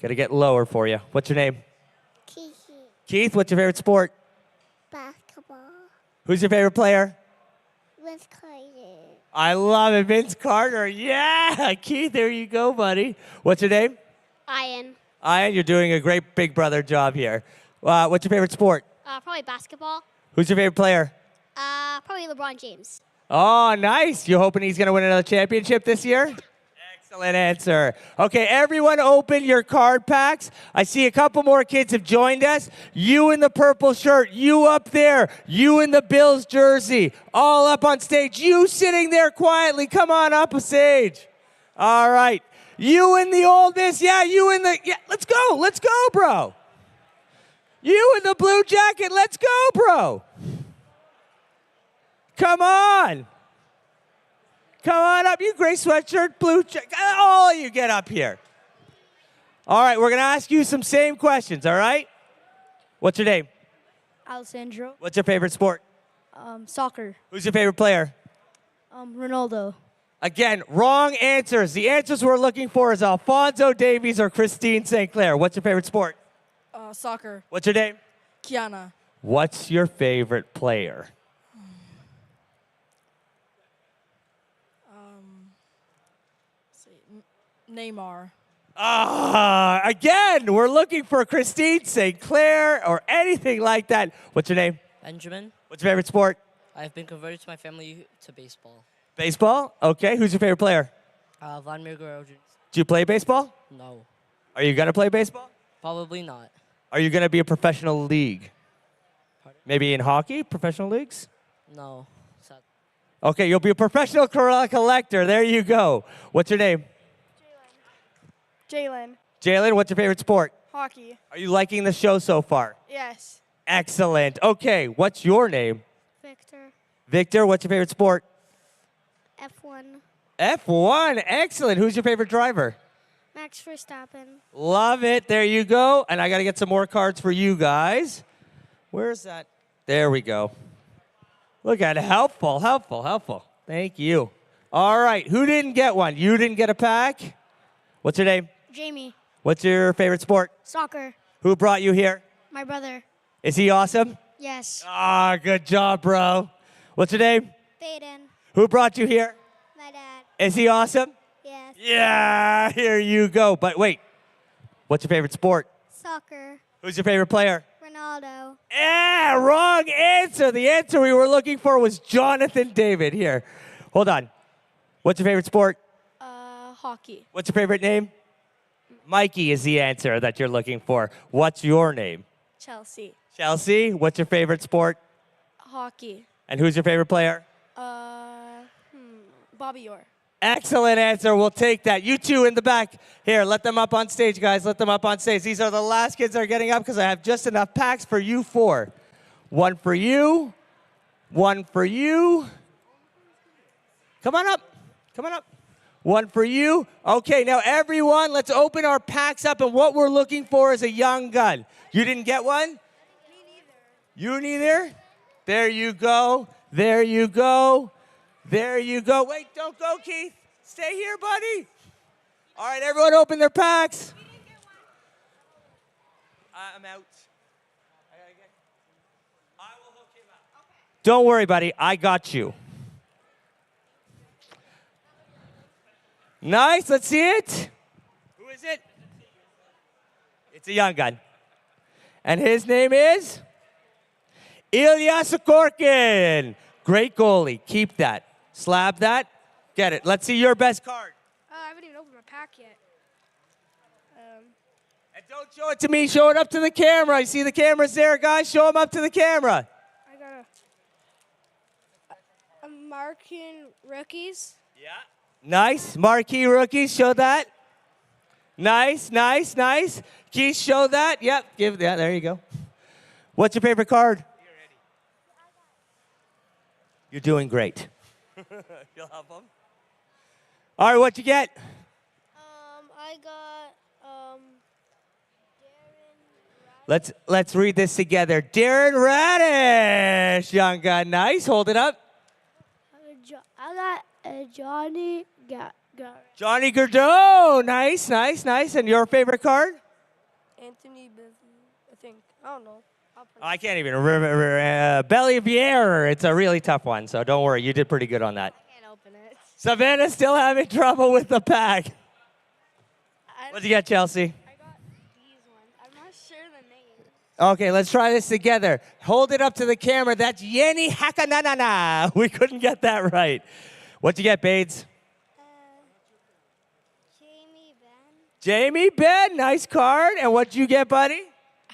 get lower for you. What's your name? Keith. Keith. What's your favorite sport? Basketball. Who's your favorite player? Vince Carter. I love it, Vince Carter. Yeah, Keith. There you go, buddy. What's your name? Ian. Ian, you're doing a great Big Brother job here. What's your favorite sport? Probably basketball. Who's your favorite player? Probably LeBron James. Oh, nice. You hoping he's going to win another championship this year? Excellent answer. Okay, everyone open your card packs. I see a couple more kids have joined us. You in the purple shirt, you up there, you in the Bills jersey, all up on stage. You sitting there quietly, come on up on stage. All right. You in the oldest, yeah, let's go, bro. You in the blue jacket, let's go, bro. Come on. Come on up, you gray sweatshirt, blue jacket. All you get up here. All right, we're going to ask you some same questions, all right? What's your name? Alessandro. What's your favorite sport? Soccer. Who's your favorite player? Ronaldo. Again, wrong answers. The answers we're looking for is Alfonso Davies or Christine St. Clair. What's your favorite sport? Soccer. What's your name? Kiana. What's your favorite player? Neymar. Again, we're looking for Christine St. Clair or anything like that. What's your name? Benjamin. What's your favorite sport? I've been converted to my family to baseball. Baseball? Okay. Who's your favorite player? Vladimir Guerrero Jr. Do you play baseball? No. Are you going to play baseball? Probably not. Are you going to be a professional league? Pardon? Maybe in hockey, professional leagues? No. Sad. Okay, you'll be a professional collector. There you go. What's your name? Jalen. Jalen, what's your favorite sport? Hockey. Are you liking the show so far? Yes. Excellent. Okay, what's your name? Victor. Victor, what's your favorite sport? F1. F1. Excellent. Who's your favorite driver? Max Verstappen. Love it. There you go. And I got to get some more cards for you guys. Where's that? There we go. Look at it. Helpful, helpful, helpful. Thank you. All right. Who didn't get one? You didn't get a pack? What's your name? Jamie. What's your favorite sport? Soccer. Who brought you here? My brother. Is he awesome? Yes. Ah, good job, bro. What's your name? Baden. Who brought you here? My dad. Is he awesome? Yes. Yeah, here you go. But wait, what's your favorite sport? Soccer. Who's your favorite player? Ronaldo. Wrong answer. The answer we were looking for was Jonathan David. Here, hold on. What's your favorite sport? Hockey. What's your favorite name? Mikey is the answer that you're looking for. What's your name? Chelsea. Chelsea. What's your favorite sport? Hockey. And who's your favorite player? Bobby Orr. Excellent answer. We'll take that. You two in the back. Here, let them up on stage, guys. Let them up on stage. These are the last kids that are getting up because I have just enough packs for you four. One for you. One for you. Come on up. Come on up. One for you. Okay, now everyone, let's open our packs up. And what we're looking for is a young gun. You didn't get one? Me neither. You neither? There you go. There you go. There you go. Wait, don't go, Keith. Stay here, buddy. All right, everyone open their packs. I'm out. I will hook him up. Okay. Don't worry, buddy. I got you. Nice. Let's see it. Who is it? It's a young gun. And his name is Ilya Sikorsky. Great goalie. Keep that. Slab that. Get it. Let's see your best card. I haven't even opened my pack yet. And don't show it to me. Show it up to the camera. You see the cameras there, guys? Show them up to the camera. I got a American rookies. Yeah. Nice. Marquee rookies. Show that. Nice, nice, nice. Keith, show that. Yep. Give that. There you go. What's your favorite card? You're doing great. You'll help them. All right, what you get? I got Let's read this together. Darren Radish, young guy. Nice. Hold it up. I got Johnny. Johnny Gaudreau. Nice, nice, nice. And your favorite card? Anthony Busy, I think. I don't know. I can't even remember. Belliviere. It's a really tough one, so don't worry. You did pretty good on that. I can't open it. Savannah's still having trouble with the pack. What'd you get, Chelsea? I got these ones. I'm not sure the name. Okay, let's try this together. Hold it up to the camera. That's Yenny Hakananana. We couldn't get that right. What'd you get, Bades? Jamie Ben. Jamie Ben, nice card. And what'd you get, buddy?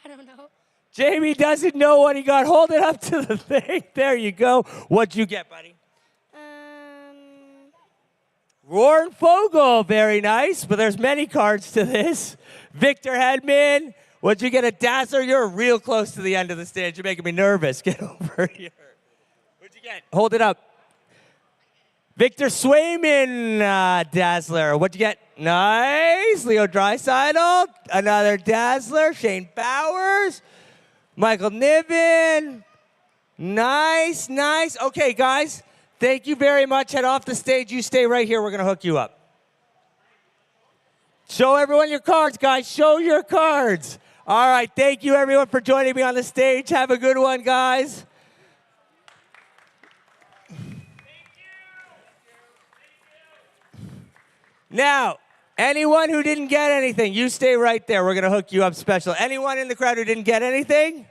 I don't know. Jamie doesn't know what he got. Hold it up to the thing. There you go. What'd you get, buddy? Roar Fogel, very nice. But there's many cards to this. Victor Hedman, what'd you get? A Dazzler? You're real close to the end of the stage. You're making me nervous. Get over here. What'd you get? Hold it up. Victor Swayman, Dazzler. What'd you get? Nice. Leo Draisaitl, another Dazzler. Shane Bowers. Michael Niven. Nice, nice. Okay, guys, thank you very much. Head off the stage. You stay right here. We're going to hook you up. Show everyone your cards, guys. Show your cards. All right, thank you, everyone, for joining me on the stage. Have a good one, guys. Now, anyone who didn't get anything, you stay right there. We're going to hook you up special. Anyone in the crowd who didn't get anything?